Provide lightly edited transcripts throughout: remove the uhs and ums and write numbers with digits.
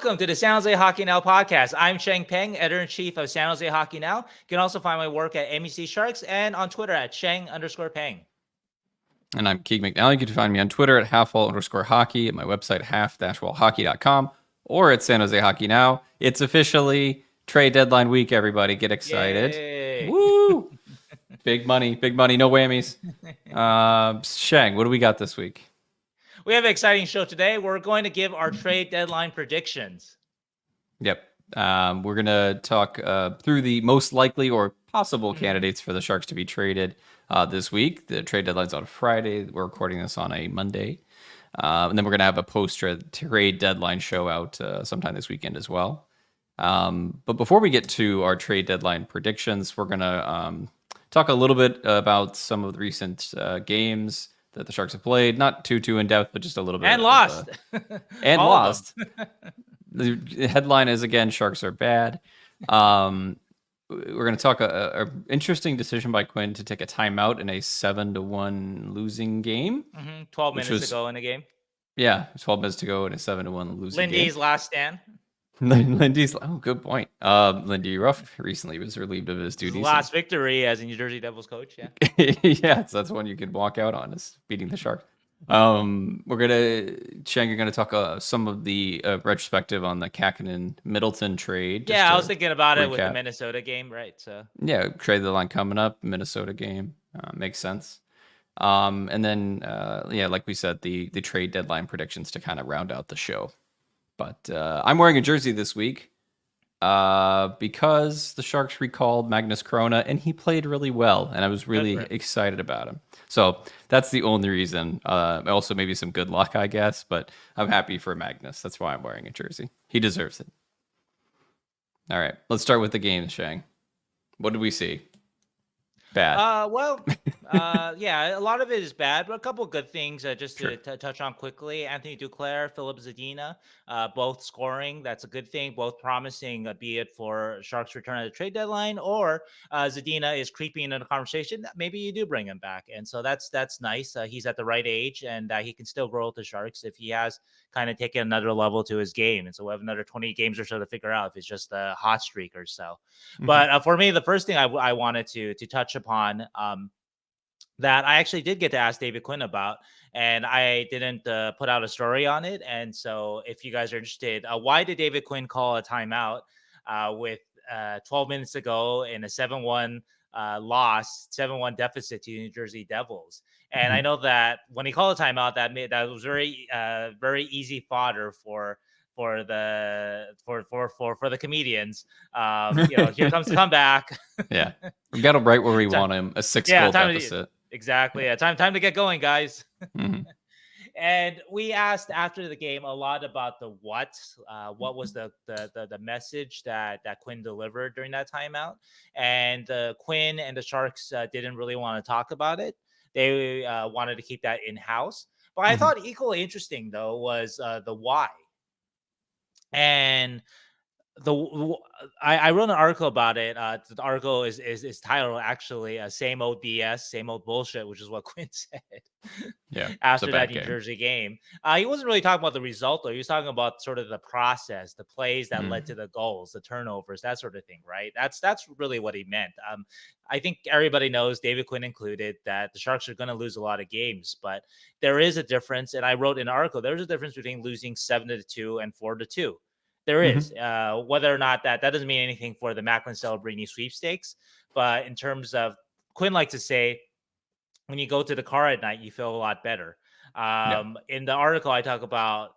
Welcome to the San Jose Hockey Now podcast. I'm Sheng, editor-in-chief of San Jose Hockey Now. You can also find my work at MEC Sharks and on Twitter at Sheng_Peng. And I'm Keeg McNally. You can find me on Twitter at halfwall_hockey, at my website half-wallhockey.com, or at San Jose Hockey Now. It's officially trade deadline week, everybody. Get excited. Yay. Woo! Big money, no whammies. Sheng, what do we got this week? We have an exciting show today. We're going to give our trade deadline predictions. Yep. We're going to talk through the most likely or possible candidates for the Sharks to be traded this week. The trade deadline's on Friday. We're recording this on a Monday. And then we're going to have a post-trade deadline show out sometime this weekend as well. But before we get to our trade deadline predictions, we're going to talk a little bit about some of the recent games that the Sharks have played. Not too in depth, but just a little bit. And lost. And lost. The headline is, again, Sharks are bad. We're going to talk a interesting decision by Quinn to take a timeout in a 7-1 losing game. 12 minutes to go in a game. Yeah, 12 minutes to go in a 7-1 losing game. Lindy's last stand. Good point. Lindy Ruff recently was relieved of his duties. Last victory as a New Jersey Devils coach. Yeah. Yeah, so that's one you could walk out on, is beating the Sharks. Sheng, you're gonna talk some of the retrospective on the Kahkonen-Middleton trade. Yeah, I was thinking about it with the Minnesota game, right? So yeah, trade deadline coming up, Minnesota game makes sense. And then like we said, the trade deadline predictions to kind of round out the show. But I'm wearing a jersey this week because the Sharks recalled Magnus Chrona, and he played really well, and I was really excited about him. So that's the only reason. Also, maybe some good luck, I guess, but I'm happy for Magnus. That's why I'm wearing a jersey. He deserves it. All right, let's start with the game, Sheng. What did we see? Bad. Yeah, a lot of it is bad, but a couple of good things just to touch on quickly. Anthony Duclair, Philip Zadina, both scoring. That's a good thing. Both promising, be it for Sharks' return at the trade deadline, or Zadina is creeping into the conversation. Maybe you do bring him back, and so that's nice. He's at the right age, and he can still grow with the Sharks if he has kind of taken another level to his game. And so we have another 20 games or so to figure out if it's just a hot streak or so. But for me, the first thing I wanted to touch upon that I actually did get to ask David Quinn about, and I didn't put out a story on it. And so if you guys are interested, why did David Quinn call a timeout with 12 minutes to go in a 7-1 loss, 7-1 deficit to the New Jersey Devils? And I know that when he called a timeout, that was very easy fodder for the comedians. Here comes the comeback. Yeah, we got him right where we want him. A 6-goal deficit. Exactly. Yeah, time to get going, guys. And we asked after the game a lot about the what was the message that Quinn delivered during that timeout. And Quinn and the Sharks didn't really want to talk about it. They wanted to keep that in-house. But I thought equally interesting, though, was the why. And I wrote an article about it. The article is titled actually "Same Old BS, Same Old Bullshit," which is what Quinn said. Yeah, after that New Jersey game, he wasn't really talking about the result though. He was talking about sort of the process, the plays that led to the goals, the turnovers, that sort of thing. Right? That's really what he meant. I think everybody knows, David Quinn included, that the Sharks are going to lose a lot of games, but there is a difference. And I wrote in an article, there's a difference between losing 7-2 and 4-2. There is, whether or not that doesn't mean anything for the Macklin Celebrini sweepstakes. But in terms of, Quinn likes to say, when you go to the car at night, you feel a lot better. In the article, I talk about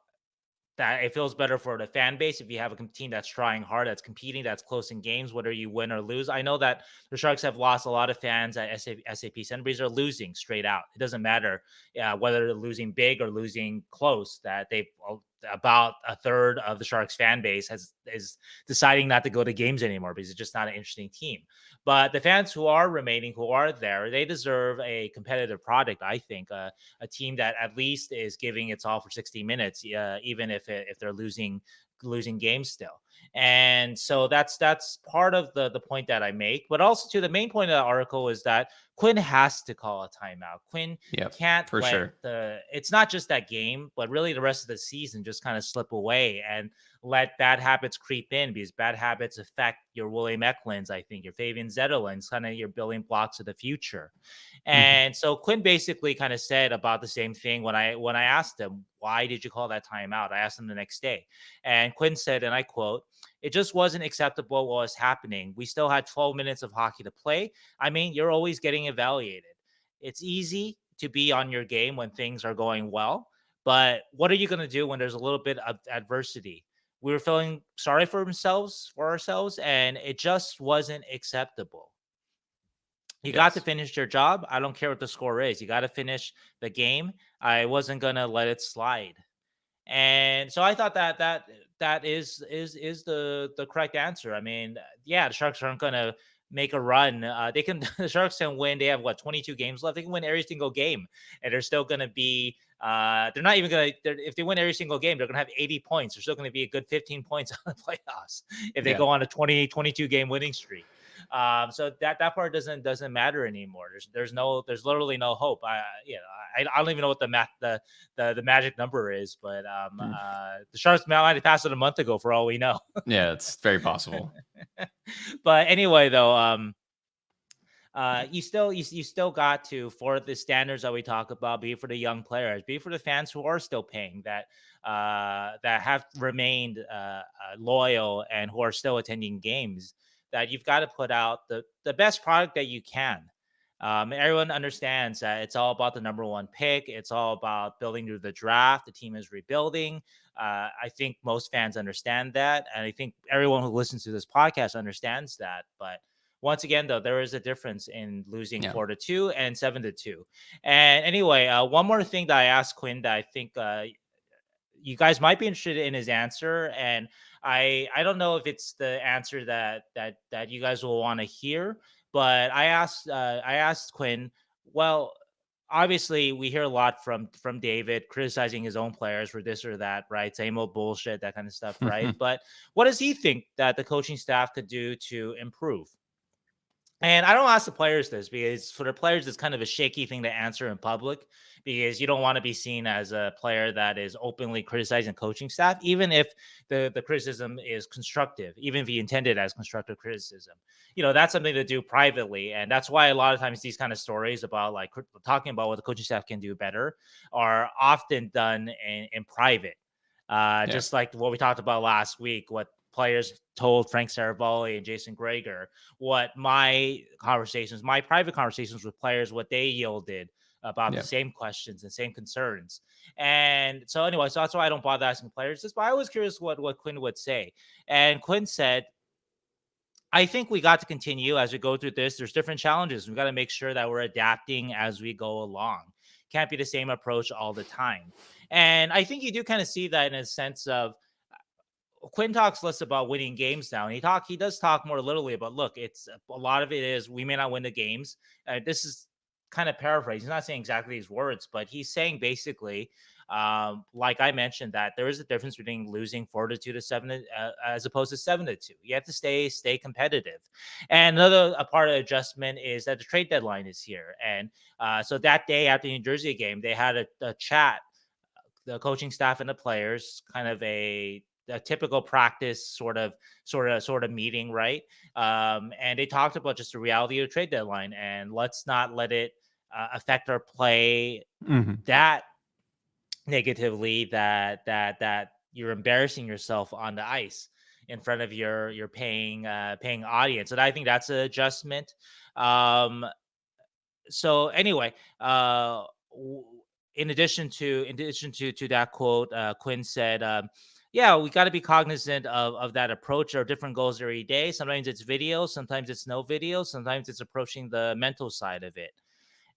that it feels better for the fan base if you have a team that's trying hard, that's competing, that's close in games, whether you win or lose. I know that the Sharks have lost a lot of fans at SAP Centerbreeze are losing straight out. It doesn't matter whether they're losing big or losing close, that they about a third of the Sharks fan base is deciding not to go to games anymore because it's just not an interesting team. But the fans who are remaining, who are there, they deserve a competitive product. I think a team that at least is giving its all for 60 minutes, even if they're losing games still. And so that's part of the point that I make. But also, to the main point of the article is that Quinn has to call a timeout. Quinn Yep, can't for let sure. it's not just that game, but really the rest of the season just kind of slip away and let bad habits creep in, because bad habits affect your William Eklunds, I think, your Fabian Zetterlunds, kind of your building blocks of the future. Mhm. And so Quinn basically kind of said about the same thing when I asked him, why did you call that timeout? I asked him the next day. And Quinn said, and I quote, "It just wasn't acceptable what was happening. We still had 12 minutes of hockey to play. I mean, you're always getting evaluated. It's easy to be on your game when things are going well, but what are you going to do when there's a little bit of adversity?" We were feeling sorry for ourselves, and it just wasn't acceptable. You got to Yes. finish your job. I don't care what the score is. You got to finish the game. I wasn't gonna let it slide. And so I thought that is the correct answer. I mean, yeah, the Sharks aren't gonna make a run. They can the Sharks can win. They have what 22 games left. They can win every single game, and they're still gonna be. They're not even gonna. If they win every single game, they're gonna have 80 points. They're still gonna be a good 15 points on the playoffs if they Yeah. go on a 22 game winning streak. So that part doesn't matter anymore. There's literally no hope. I don't even know what the math the magic number is, but Mm. the Sharks might have passed it a month ago for all we know. Yeah, it's very possible. But anyway, though, you still got to, for the standards that we talk about, be it for the young players, be it for the fans who are still paying, that have remained loyal and who are still attending games, that you've got to put out the best product that you can. Everyone understands that it's all about the number one pick. It's all about building through the draft. The team is rebuilding. I think most fans understand that, and I think everyone who listens to this podcast understands that. But once again, though, there is a difference in losing Yeah. 4-2 and 7-2. And anyway, one more thing that I asked Quinn that I think you guys might be interested in his answer, and I don't know if it's the answer that you guys will want to hear, but I asked Quinn. Well, obviously we hear a lot from David criticizing his own players for this or that, right? Same old bullshit, that kind of stuff, right? But what does he think that the coaching staff could do to improve? And I don't ask the players this because for the players, it's kind of a shaky thing to answer in public, because you don't want to be seen as a player that is openly criticizing coaching staff, even if the criticism is constructive, even if you intend it as constructive criticism. That's something to do privately. And that's why a lot of times these kind of stories about like talking about what the coaching staff can do better are often done in private. Yeah. Just like what we talked about last week, what players told Frank Saravalli and Jason Greger, what my private conversations with players, what they yielded about the Yeah. same questions and same concerns. And so anyway, so that's why I don't bother asking players this, but I was curious what Quinn would say. And Quinn said, I think we got to continue as we go through this. There's different challenges. We got to make sure that we're adapting as we go along. Can't be the same approach all the time. And I think you do kind of see that in a sense of Quinn talks less about winning games now, and he does talk more literally about, look, it's a lot of it is we may not win the games. This is kind of paraphrase. He's not saying exactly these words, but he's saying basically, like I mentioned, that there is a difference between losing 4-2 to 7 as opposed to 7-2. You have to stay competitive. And another a part of adjustment is that the trade deadline is here, and so that day after the New Jersey game, they had a chat, the coaching staff and the players, kind of a typical practice sort of meeting, right? And they talked about just the reality of the trade deadline, and let's not let it affect our play Mhm. that negatively, that you're embarrassing yourself on the ice in front of your paying audience. And I think that's an adjustment. Um, so anyway, in addition to that quote, Quinn said, "Yeah, we got to be cognizant of that approach. There are different goals every day. Sometimes it's video, sometimes it's no video, sometimes it's approaching the mental side of it."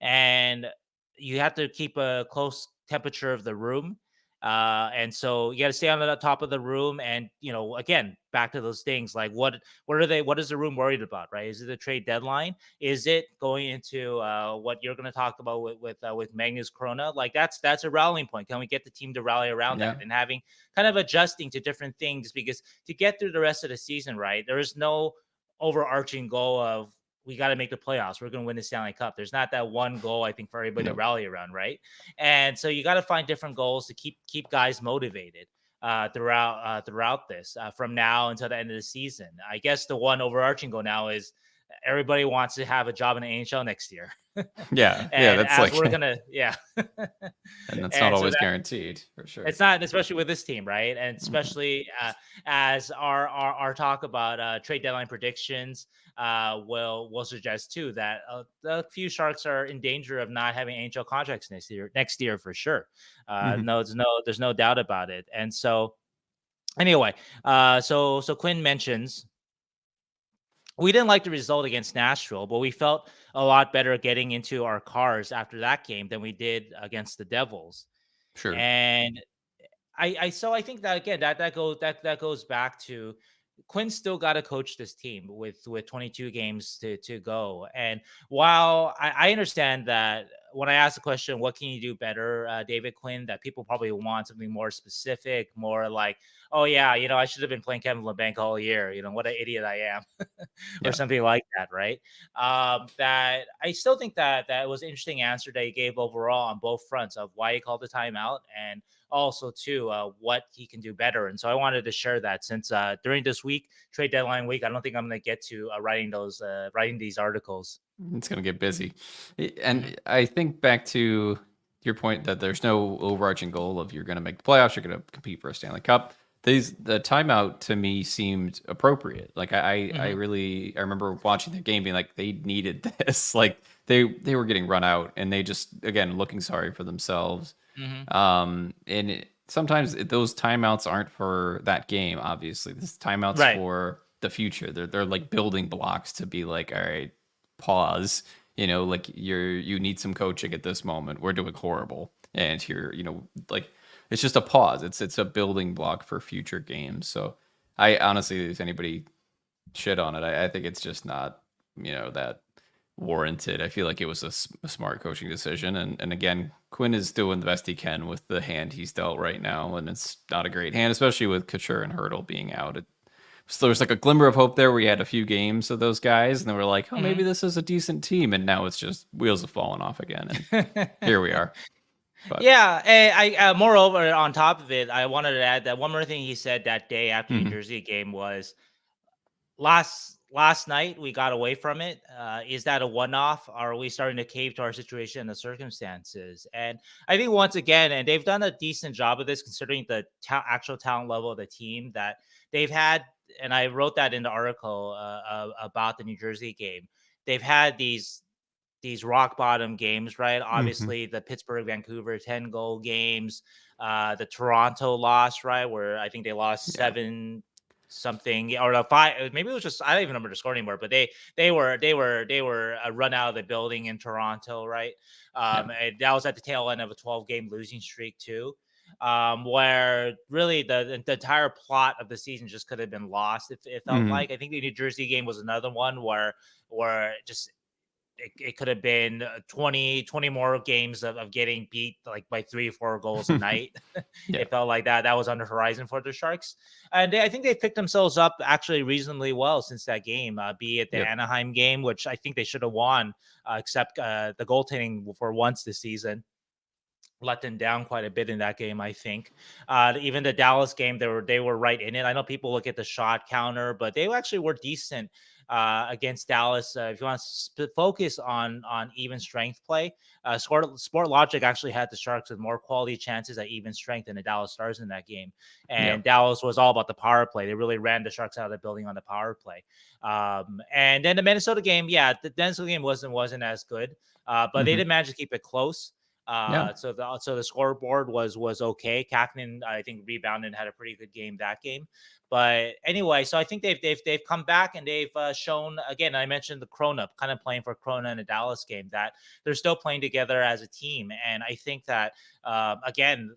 And you have to keep a close temperature of the room. And so you got to stay on the top of the room. And again, back to those things like what is the room worried about, right? Is it a trade deadline? Is it going into what you're going to talk about with Magnus Chrona? Like that's a rallying point. Can we get the team to rally around that Yeah. and having kind of adjusting to different things, because to get through the rest of the season, right? There is no overarching goal of we got to make the playoffs. We're going to win the Stanley Cup. There's not that one goal, I think, for everybody to Nope. rally around, right? And so you got to find different goals to keep guys motivated throughout this from now until the end of the season. I guess the one overarching goal now is everybody wants to have a job in the NHL next year. Yeah, And that's as like, we're gonna, yeah. and that's not And so always that guaranteed for sure. it's not, especially with this team, right? And Mhm. especially as our talk about trade deadline predictions will suggest too that a few Sharks are in danger of not having NHL contracts next year for sure. Mhm. No, there's no doubt about it. And so anyway, so Quinn mentions we didn't like the result against Nashville, but we felt a lot better getting into our cars after that game than we did against the Devils. Sure. And I think that again that goes back to Quinn still got to coach this team with 22 games to go. And while I understand that when I ask the question, what can you do better, David Quinn, that people probably want something more specific, more like, oh yeah, I should have been playing Kevin LeBanc all year. What an idiot I am, or Yeah. something like that, right? That I still think that was an interesting answer that he gave overall on both fronts of why he called the timeout and also too what he can do better. And so I wanted to share that since during this week, trade deadline week, I don't think I'm going to get to writing these articles. It's going to get busy. Hmm. And I think back to your point that there's no overarching goal of you're going to make the playoffs, you're going to compete for a Stanley Cup. The timeout to me seemed appropriate. Like I Hmm. really I remember watching the game being like they needed this. Like they were getting run out and they just again looking sorry for themselves. Hmm. Sometimes those timeouts aren't for that game. Obviously, this timeouts Right. for the future. They're like building blocks to be like, all right, pause. Like you need some coaching at this moment. We're doing horrible, and here, like it's just a pause. It's a building block for future games. So I honestly, if anybody shit on it, I think it's just not that warranted. I feel like it was a smart coaching decision, and again, Quinn is doing the best he can with the hand he's dealt right now, and it's not a great hand, especially with Couture and Hurdle being out. So there's like a glimmer of hope there. We had a few games of those guys, and then we're like, oh, maybe Hmm. this is a decent team, and now it's just wheels have fallen off again, and here we are. But Yeah, and moreover on top of it, I wanted to add that one more thing he said that day after New mhm. Jersey game was last night we got away from it. Is that a one-off? Are we starting to cave to our situation and the circumstances? And I think once again, and they've done a decent job of this considering the actual talent level of the team that they've had. And I wrote that in the article about the New Jersey game. They've had these rock bottom games, right? Mhm. Obviously, the Pittsburgh Vancouver 10-goal games, the Toronto loss, right? Where I think they lost Yeah. seven something or the five, maybe it was just I don't even remember the score anymore, but they were run out of the building in Toronto, right? Yeah. And that was at the tail end of a 12-game losing streak too. Where really the entire plot of the season just could have been lost. It felt Mhm. like I think the New Jersey game was another one where just it could have been 20 more games of getting beat like by 3 or 4 goals a night. Yeah. It felt like that was on the horizon for the Sharks. And I think they picked themselves up actually reasonably well since that game, be it the Yep. Anaheim game, which I think they should have won, except the goaltending for once this season let them down quite a bit in that game. I think even the Dallas game, they were right in it. I know people look at the shot counter, but they actually were decent against Dallas. If you want to focus on even strength play, Sport Logic actually had the Sharks with more quality chances at even strength than the Dallas Stars in that game. And Yep. Dallas was all about the power play. They really ran the Sharks out of the building on the power play. And then the Minnesota game, yeah, the Minnesota game wasn't as good, but they Mhm. did manage to keep it close. Yeah. So the scoreboard was okay. Kakinen, I think, rebounded and had a pretty good game that game. But anyway, so I think they've come back and they've shown again. I mentioned the Chrona kind of playing for Chrona in the Dallas game that they're still playing together as a team, and I think that again.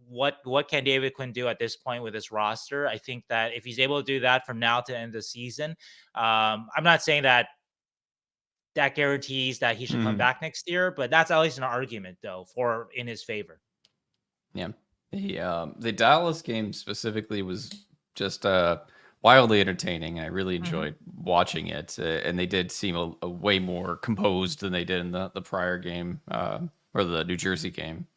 What can David Quinn do at this point with his roster? I think that if he's able to do that from now to the end of the season, I'm not saying that guarantees that he should come Mhm. back next year, but that's at least an argument though for in his favor. Yeah. The Dallas game specifically was just wildly entertaining. I really Hmm. enjoyed watching it, and they did seem a way more composed than they did in the prior game, or the New Jersey game.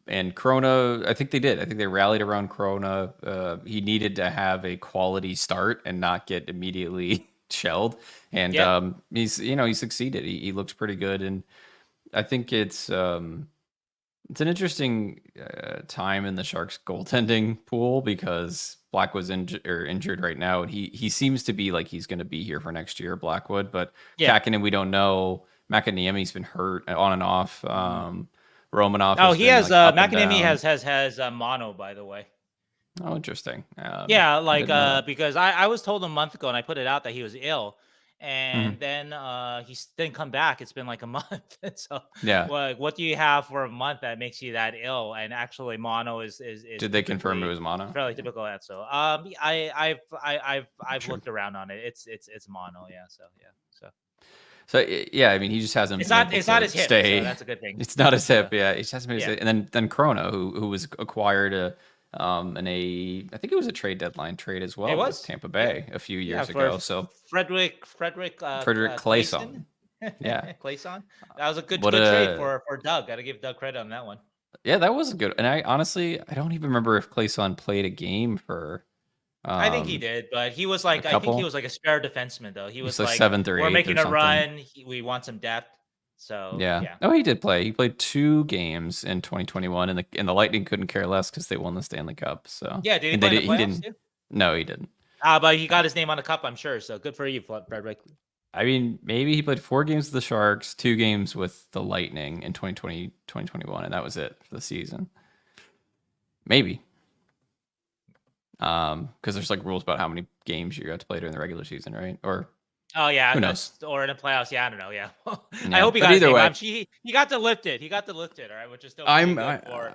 And Chrona, I think they did. I think they rallied around Chrona. He needed to have a quality start and not get immediately shelled. And Yeah. he succeeded. He looks pretty good, and I think it's an interesting time in the Sharks goaltending pool because Black was injured right now, and he seems to be like he's going to be here for next year, Blackwood. But Yeah. Kahkonen, we don't know. Makaniemi's been hurt on and off. Romanov Oh, has he been has like up and McAnemy down. has mono, by the way. Oh, interesting. Yeah, I like didn't know that. because I was told a month ago and I put it out that he was ill, Mhm. and then didn't come back. It's been like a month. And so Yeah. what do you have for a month that makes you that ill? And actually mono is Did they confirm it typically was mono? fairly typical at so I've Sure. looked around on it. It's mono, yeah. So yeah. So So yeah, I mean, he just hasn't been able it's not to his hip, so stay. that's a good thing. It's not his So hip. Yeah, he just hasn't been able to yeah. stay. And then Chrona, who was acquired in a I think it was a trade deadline trade as It well with was. Tampa Yeah. Bay a few Yeah, years for ago. So Frederick Frederick Clayson. Clayson. Yeah. Clayson. That was a What good trade a for Doug. Got to give Doug credit on that one. Yeah, that was a good. And I honestly I don't even remember if Clayson played a game for I think he um did, but he was a like I think he couple. was like a spare defenseman though. He He's was like like, seventh or we're eighth or making a something. run. We want some depth. So Yeah. yeah, Oh, he did play. He played 2 games in 2021, and the Lightning couldn't care less because they won the Stanley Cup. So, yeah. Did he and play in the he playoffs didn't. too? No, he didn't. But he got his name on the cup, I'm sure. So good for you, Frederick. I mean, maybe he played 4 games with the Sharks, 2 games with the Lightning in 2020, 2021, and that was it for the season. Maybe. Because there's like rules about how many games you got to play during the regular season, right? Or Oh yeah, who knows? or in the playoffs. Yeah, I don't know. Yeah, I Yeah, hope he but got his either name. way, He got to lift it. He got to lift it. All right, which is still pretty I'm good I, for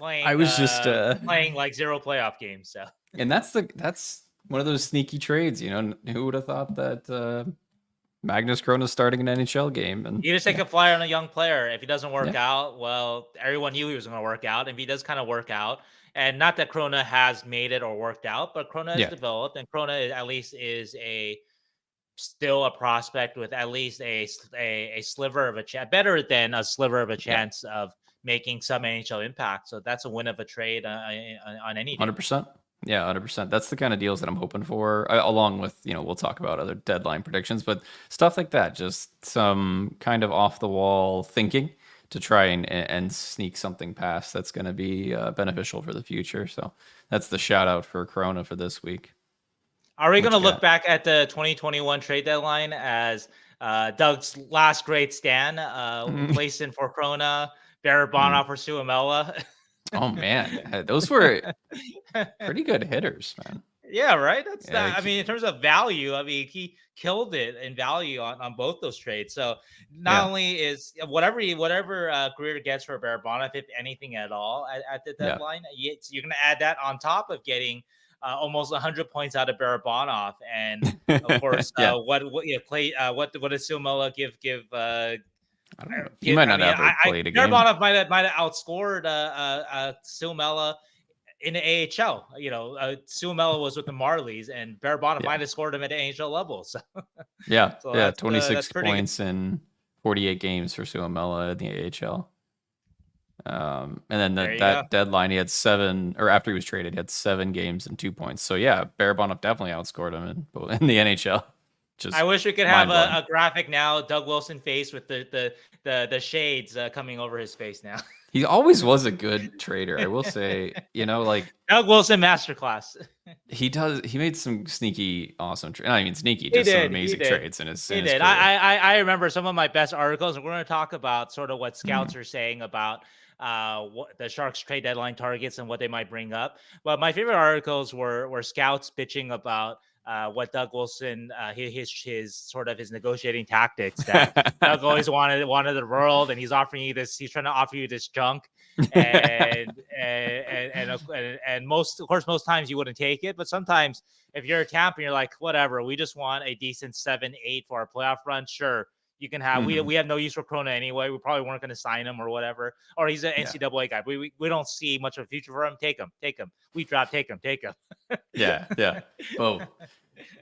I was just playing like 0 playoff games. So and that's one of those sneaky trades, you know. Who would have thought that Magnus Chrona starting an NHL game? And you just take yeah, a flyer on a young player. If he doesn't yeah, work out, well, everyone knew he was going to work out. If he does kind of work out, and not that Chrona has made it or worked out, but Chrona has yeah, developed, and Chrona at least is a still a prospect with at least a sliver of a chance, better than a sliver of a yeah, chance of making some NHL impact. So that's a win of a trade on any day. 100%. Yeah, 100%. That's the kind of deals that I'm hoping for, along with, we'll talk about other deadline predictions, but stuff like that, just some kind of off the wall thinking to try and sneak something past that's going to be beneficial for the future. So that's the shout out for Chrona for this week. Are we going What to you look got? back at the 2021 trade deadline as Doug's last great stand, Clayson for Chrona, Mm. Barabanov for Suomela? Oh man, those were pretty good hitters, man. Yeah, right. That's Yeah, that. I mean, in terms of value, I mean, he killed it in value on both those trades. So not yeah, only is whatever Greer gets for Barabanov, if anything at all, at the yeah, deadline, you're going to add that on top of getting almost 100 points out of Barabanov, and of course, yeah. what you know, play what does Sumola I don't know. He give? might I not mean, ever played a game. Barabanov might have outscored Sumela in the AHL. Suomela was with the Marlies, and Barabanov Yeah, might have scored him at the AHL level. So, yeah, so yeah. that's 26 pretty good. points in 48 games for Suomela in the AHL. And then There you go. that deadline, he had 7, or after he was traded, he had 7 games and 2 points. So yeah, Barabanov definitely outscored him in the NHL. I Just wish we could have mind blowing. a graphic now. Doug Wilson face with the shades coming over his face now. He always was a good trader, I will say. Like Doug Wilson masterclass. he made some sneaky, awesome. I mean, sneaky, He just some did. He amazing did. trades in his He did. career. I remember some of my best articles, and we're going to talk about sort of what Mhm. scouts are saying about what the Sharks trade deadline targets and what they might bring up. But my favorite articles were scouts bitching about what Doug Wilson his sort of his negotiating tactics, that Doug always wanted the world, and he's offering you this. He's trying to offer you this junk, and most times you wouldn't take it, but sometimes if you're a Tampa and you're like, whatever, we just want a decent 7-8 for our playoff run, sure, You can have we have no use for Chrona anyway. We probably weren't going to sign him or whatever. Or he's an NCAA guy. We don't see much of a future for him. Take him. We draft. Take him. Yeah. Both.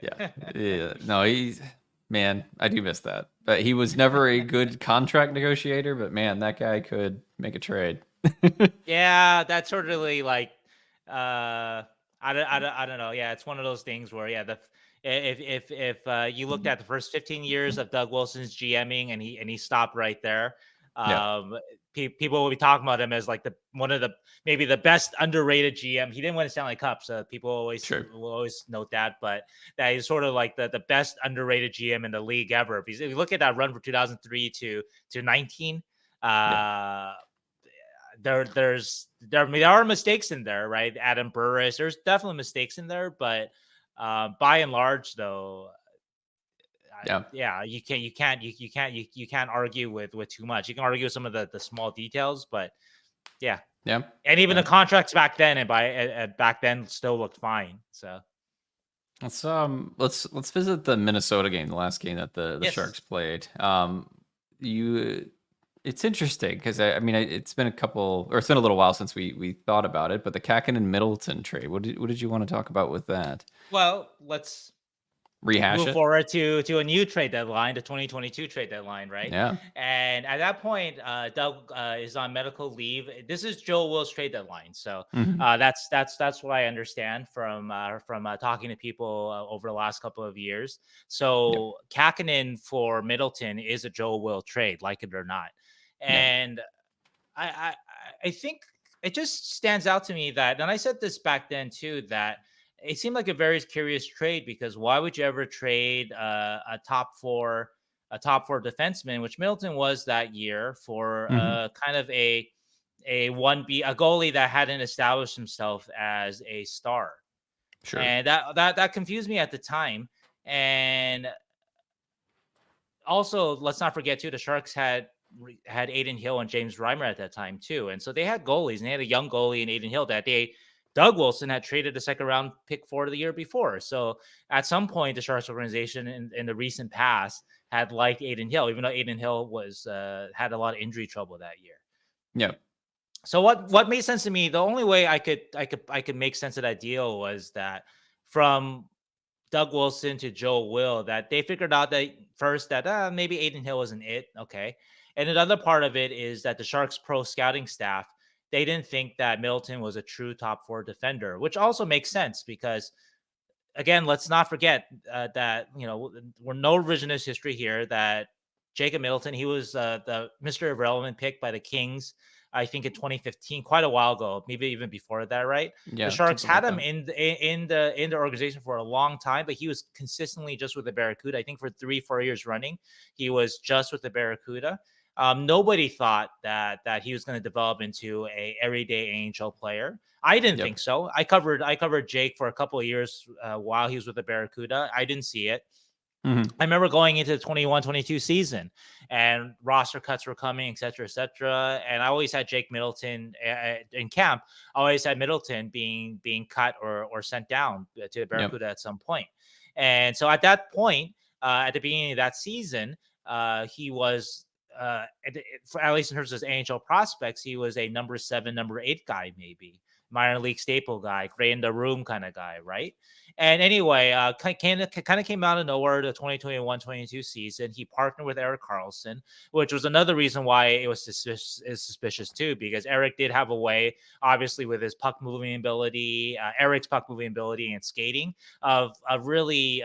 Yeah. No, man, I do miss that. But he was never a good contract negotiator. But man, that guy could make a trade. Yeah, that's sort of really like, I don't know. Yeah, it's one of those things where if you looked at the first 15 years of Doug Wilson's GMing and he stopped right there, Yeah. people will be talking about him as like one of the maybe the best underrated GM. He didn't win a Stanley Cup, so people will always note that, but that he's sort of like the best underrated GM in the league ever. Because if you look at that run from 2003 to 19, there are mistakes in there, right? Adam Burris, there's definitely mistakes in there, but by and large, though, you can't argue with too much. You can argue with some of the small details, but yeah, and even the contracts back then and back then still looked fine. So let's visit the Minnesota game, the last game that the Sharks played. It's interesting because I mean it's been a little while since we thought about it, but the Kahkonen-Middleton trade. What did you want to talk about with that? Well, let's rehash move forward to a new trade deadline, the 2022 trade deadline, right? Yeah. And at that point, Doug is on medical leave. This is Joe Will's trade deadline, so that's what I understand from talking to people over the last couple of years. So Kahkonen for Middleton is a Joe Will trade, like it or not, and I think it just stands out to me that, and I said this back then too, that it seemed like a very curious trade, because why would you ever trade a top four defenseman, which Middleton was that year, for kind of a goalie that hadn't established himself as a star? Sure. And that confused me at the time. And also, let's not forget too, the Sharks had Adin Hill and James Reimer at that time too, and so they had goalies, and they had a young goalie in Adin Hill that Doug Wilson had traded a second round pick for the year before. So at some point, the Sharks organization in the recent past had liked Adin Hill, even though Adin Hill was had a lot of injury trouble that year. Yeah. So what made sense to me, the only way I could make sense of that deal was that from Doug Wilson to Joe Will, that they figured out that first that maybe Adin Hill wasn't it. Okay. And another part of it is that the Sharks pro scouting staff, they didn't think that Middleton was a true top four defender, which also makes sense because, again, let's not forget that, we're no revisionist history here, that Jacob Middleton, he was the Mr. Irrelevant pick by the Kings, I think in 2015, quite a while ago, maybe even before that, right? Yeah, the Sharks had him in the organization for a long time, but he was consistently just with the Barracuda. I think for 3-4 years running, he was just with the Barracuda. Nobody thought that he was going to develop into a everyday AHL player. I didn't think so. I covered Jake for a couple of years while he was with the Barracuda. I didn't see it. I remember going into the 21-22 season, and roster cuts were coming, et cetera, and I always had Jake Middleton in camp. I always had Middleton being cut or sent down to the Barracuda at some point. And so at that point, at the beginning of that season, he was, at least in terms of his AHL prospects, he was a number 7, number 8 guy, maybe minor league staple guy, gray in the room kind of guy, right? And anyway, kind of came out of nowhere the 2021-22 season. He partnered with Erik Karlsson, which was another reason why it was suspicious too, because Erik did have a way, obviously with his puck moving ability, Erik's puck moving ability and skating, of really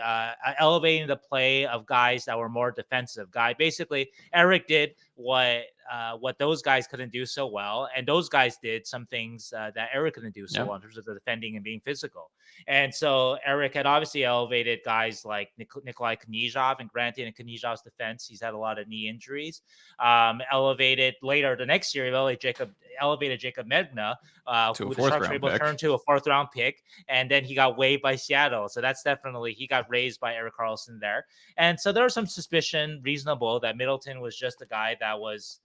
elevating the play of guys that were more defensive. Basically, Erik did what those guys couldn't do so well, and those guys did some things that Erik couldn't do so well in terms of the defending and being physical. And so Erik had obviously elevated guys like Nikolai Knizhov, and granted, in Knizhov's defense, he's had a lot of knee injuries. Elevated later the next year, elevated Jacob Medna, who the Sharks were able to turn to a 4th round pick, and then he got waived by Seattle. So that's definitely, he got raised by Erik Karlsson there. And so there was some suspicion, reasonable, that Middleton was just a guy that was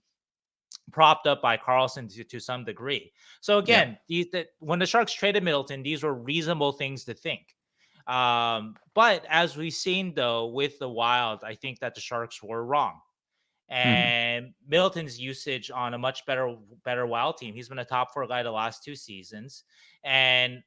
propped up by Karlsson to some degree. So again, when the Sharks traded Middleton, these were reasonable things to think. But as we've seen, though, with the Wild, I think that the Sharks were wrong. and Middleton's usage on a much better Wild team. He's been a top 4 guy the last 2 seasons. And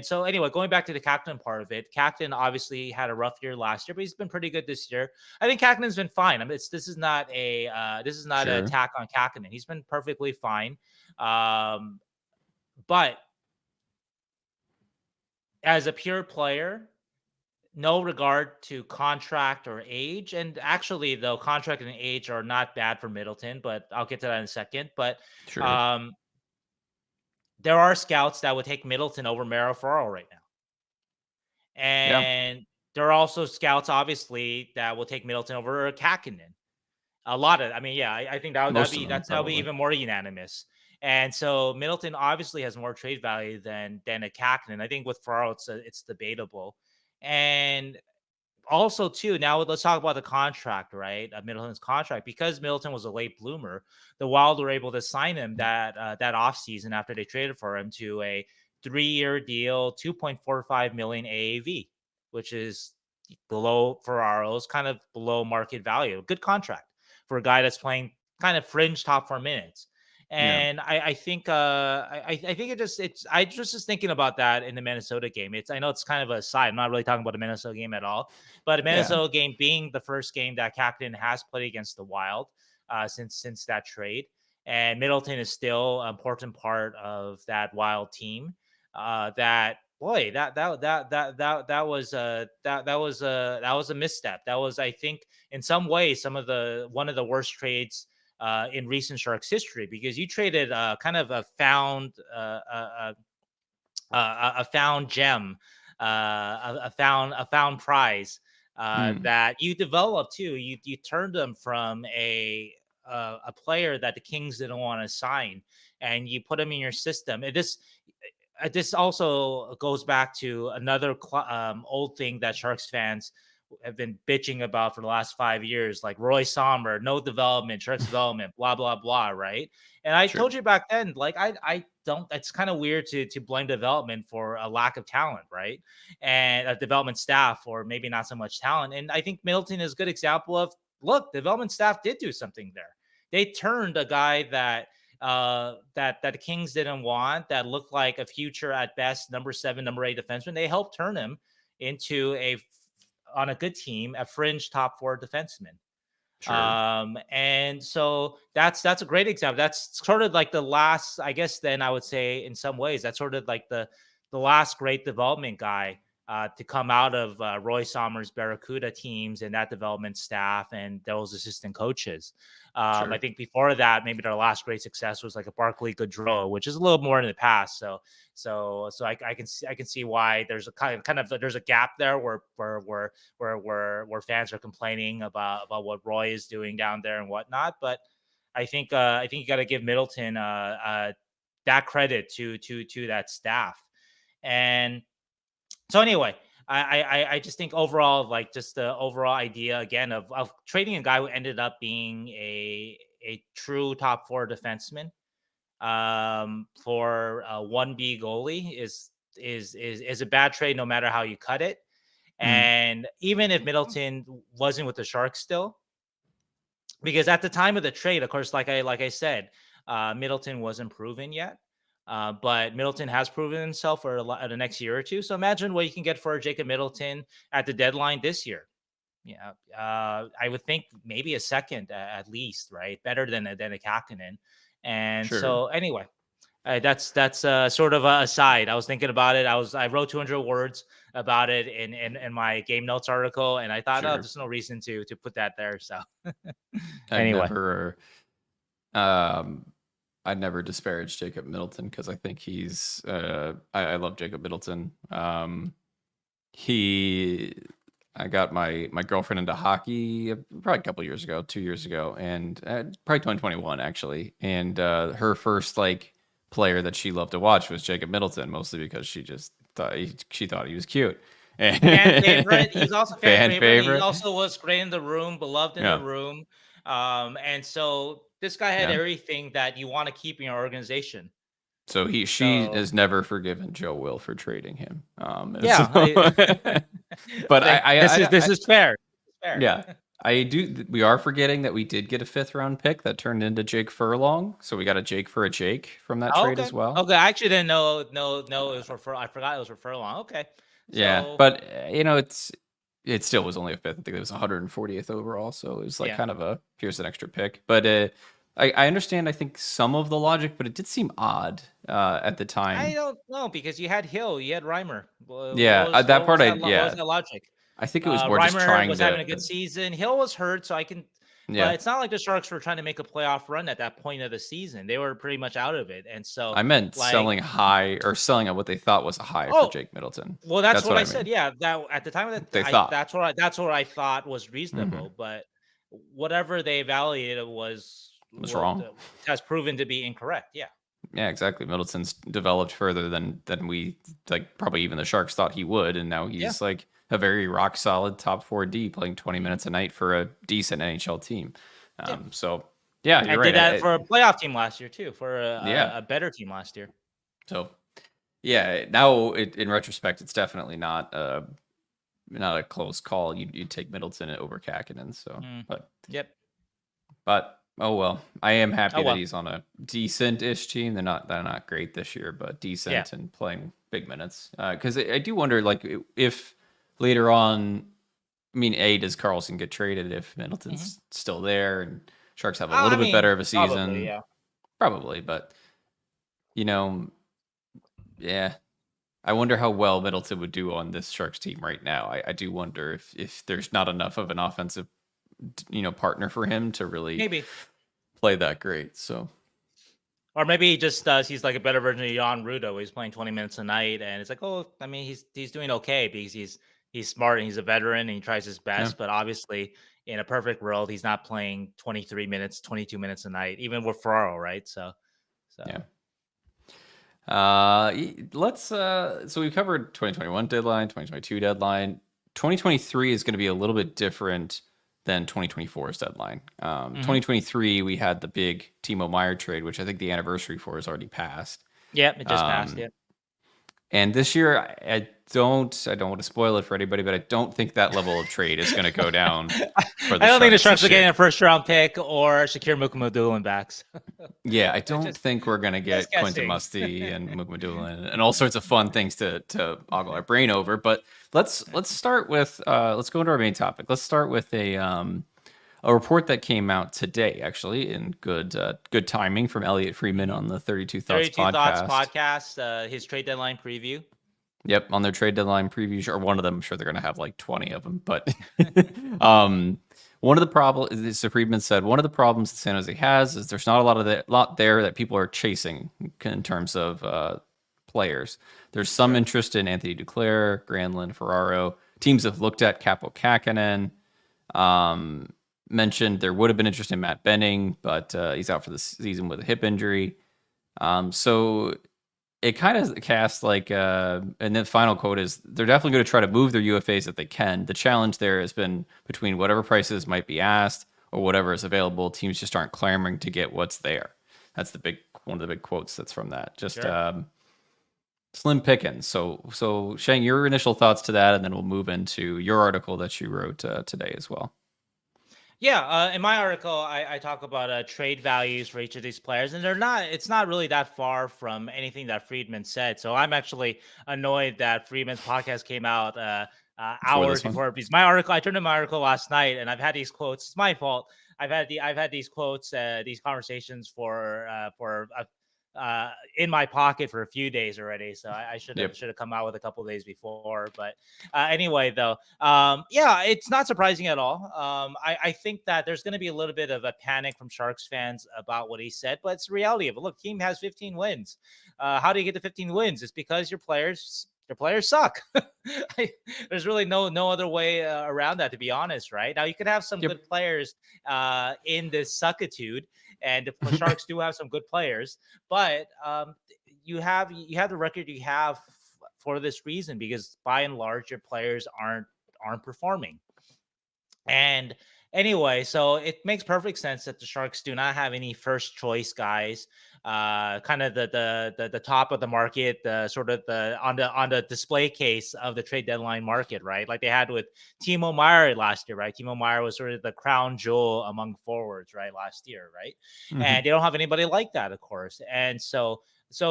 so anyway, going back to the Kahkonen part of it, Kahkonen obviously had a rough year last year, but he's been pretty good this year. I think Kakonen's been fine. I mean, this is not an attack on Kahkonen. He's been perfectly fine. But as a pure player, no regard to contract or age. And actually, though, contract and age are not bad for Middleton, but I'll get to that in a second. But there are scouts that would take Middleton over Mero Ferraro right now. And there are also scouts, obviously, that will take Middleton over Kahkonen. A lot of, I mean, yeah, I think that'll be even more unanimous. And so Middleton obviously has more trade value than a Kahkonen. I think with Ferraro, it's debatable. And also, too, now let's talk about the contract, right? Middleton's contract. Because Middleton was a late bloomer, the Wild were able to sign him that offseason after they traded for him to a 3-year deal, 2.45 million AAV, which is below Ferraro's, kind of below market value. Good contract for a guy that's playing kind of fringe top 4 minutes. And I think I think I just thinking about that in the Minnesota game. I know it's kind of a side. I'm not really talking about the Minnesota game at all, but the Minnesota game being the first game that Kahkonen has played against the Wild since that trade, and Middleton is still an important part of that Wild team. That was a misstep. That was, I think, in some ways, one of the worst trades in recent Sharks history, because you traded kind of a found gem, a found prize that you developed too. You turned them from a player that the Kings didn't want to sign, and you put him in your system. This also goes back to another old thing that Sharks fans have been bitching about for the last 5 years, like Roy Sommer, no development, Sharks development, blah, blah, blah, right? And I told you back then, like, I don't, it's kind of weird to blame development for a lack of talent, right? And a development staff, or maybe not so much talent. And I think Middleton is a good example of, look, development staff did do something there. They turned a guy that the Kings didn't want, that looked like a future at best number 7, number 8 defenseman. They helped turn him into on a good team, a fringe top 4 defenseman. And so that's a great example. That's sort of like the last, I guess, then I would say in some ways, that's sort of like the last great development guy to come out of Roy Sommer's Barracuda teams and that development staff and those assistant coaches. I think before that, maybe their last great success was like a Barclay Goodrow, which is a little more in the past. So I can see why there's a kind of there's a gap there where fans are complaining about what Roy is doing down there and whatnot. But I think you got to give Middleton that credit to that staff. And so anyway, I just think overall, like, just the overall idea again of trading a guy who ended up being a true top 4 defenseman for a 1B goalie is a bad trade, no matter how you cut it. And even if Middleton wasn't with the Sharks still, because at the time of the trade, of course, like I said, Middleton wasn't proven yet. But Middleton has proven himself for the next year or two. So imagine what you can get for Jacob Middleton at the deadline this year. Yeah, I would think maybe a second at least, right? Better than a Kahkonen. And so anyway, that's sort of a aside. I was thinking about it. I wrote 200 words about it in my game notes article, and I thought, oh, there's no reason to put that there. So anyway, I'd never disparage Jacob Middleton, because I think he's I love Jacob Middleton. I got my girlfriend into hockey probably a couple years ago, 2 years ago, and probably 2021 actually. And her first like player that she loved to watch was Jacob Middleton, mostly because she just thought he was cute. Fan favorite. He's also fan favorite. He also was great in the room, beloved in the room. And so this guy had everything that you want to keep in your organization. So she has never forgiven Joe Will for trading him. But this is fair. Fair. Yeah, We are forgetting that we did get a 5th-round pick that turned into Jake Furlong, so we got a Jake for a Jake from that Oh, trade okay. as well. Okay, I actually didn't know. No, it was for I forgot it was for Furlong. Okay, Yeah, so but it still was only a 5th. I think it was 140th overall, so it was like yeah. kind of a here's an extra pick. But I understand. I think some of the logic, but it did seem odd at the I time. don't know because you had Hill, you had Reimer. Yeah, that part What was that logic? I think it was more just Reimer trying was having to a good season. Hill was hurt, so I can. But yeah. it's not like the Sharks were trying to make a playoff run at that point of the season. They were pretty much out of it, and so I meant like, selling high or selling at what they thought was a high for oh, Jake Middleton. well, that's That's what what I I said. mean. Yeah, that at the time of that, They thought. that's what I thought was Hmm. reasonable. But whatever they evaluated was Was what wrong. has proven to be incorrect. Yeah, Yeah, exactly. Middleton's developed further than we like probably even the Sharks thought he would, and now yeah, he's like a very rock solid top 4D playing 20 minutes a night for a decent NHL team. yeah. So yeah, you're And right. did that for a playoff team last year too, for Yeah. a better team last year. So yeah, now in retrospect, it's definitely not a close call. You'd take Middleton over Kakkonen. So, Mm. but Yep. oh well. I am Oh happy that well. he's on a decent-ish team. They're not great this year, but Yeah. decent and playing big minutes. Because I do wonder, like, if later on, I mean, does Carlson get traded if Hmm. Middleton's still there and Sharks have a I little bit better mean, of a probably. season? Yeah. Probably, but you know, yeah. I wonder how well Middleton would do on this Sharks team right now. I do wonder if there's not enough of an offensive, partner for him to really Maybe. play that great. So Or maybe he just he's like a better version of Jan Rudo. He's playing 20 minutes a night, and it's like, oh, I mean, he's doing okay because he's smart and he's a veteran and he tries his yeah, best. But obviously, in a perfect world, he's not playing 23 minutes, 22 minutes a night, even with Ferraro, right? yeah. So Let's so we covered 2021 deadline, 2022 deadline. 2023 is going to be a little bit different than 2024's deadline. hmm. 2023 we had the big Timo Meyer trade, which I think the anniversary for is already passed. Yeah, it just passed. Um, Yeah. and this year I don't want to spoil it for anybody, but I don't think that level of trade is going to go down for I the don't think the Sharks Sharks are this year. getting a first round pick or Shakir Mukumadulin backs. Yeah, I don't just think we're gonna just get Quentin guessing. Musty and Mukmadulin and all sorts of fun things to ogle our brain over. But let's start with let's go into our main topic. Let's start with a report that came out today, actually, in good timing from Elliot Friedman Mhm. on the 32 Thoughts 32 Thoughts podcast. podcast, his trade deadline preview. Yep, on their trade deadline preview, or one of them. I'm sure they're going to have like 20 of them. But um, one of the problems, Friedman said, one of the problems that San Jose has is there's not a lot there that people are chasing in terms of players. There's some Sure. interest in Anthony Duclair, Granlund, Ferraro. Teams have looked at Kaapo Kahkonen. Um, Mentioned there would have been interest in Matt Benning, but he's out for the season with a hip injury. So it kind of cast like and the final quote is they're definitely going to try to move their UFAs if they can. The challenge there has been between whatever prices might be asked or whatever is available. Teams just aren't clamoring to get what's there. That's one of the big quotes that's from that. Just Sure. slim pickings. So Sheng, your initial thoughts to that, and then we'll move into your article that you wrote today as well. Yeah, in my article, I talk about trade values for each of these players, and it's not really that far from anything that Friedman said. So I'm actually annoyed that Friedman's podcast came out Before hours this one. before, because my article, I turned in my article last night, and I've had these quotes. It's my fault. I've had these quotes, these conversations for in my pocket for a few days already. So I Yep. should have come out with a couple days before. But anyway, though, yeah, it's not surprising at all. I think that there's going to be a little bit of a panic from Sharks fans about what he said, but it's the reality of it. Look, team has 15 wins. How do you get to 15 wins? It's because your players suck. There's really no other way around that, to be honest. Right now, you could have some Yep. good players in this suckitude, and the Sharks do have some good players, but you have the record you have for this reason because by and large your players aren't performing. And Anyway, so it makes perfect sense that the Sharks do not have any first choice guys. Kind of the top of the market, the sort of the on the display case of the trade deadline market, right? Like they had with Timo Meier last year, right? Timo Meier was sort of the crown jewel among forwards, right? Last year, right? Hmm. And they don't have anybody like that, of course. And so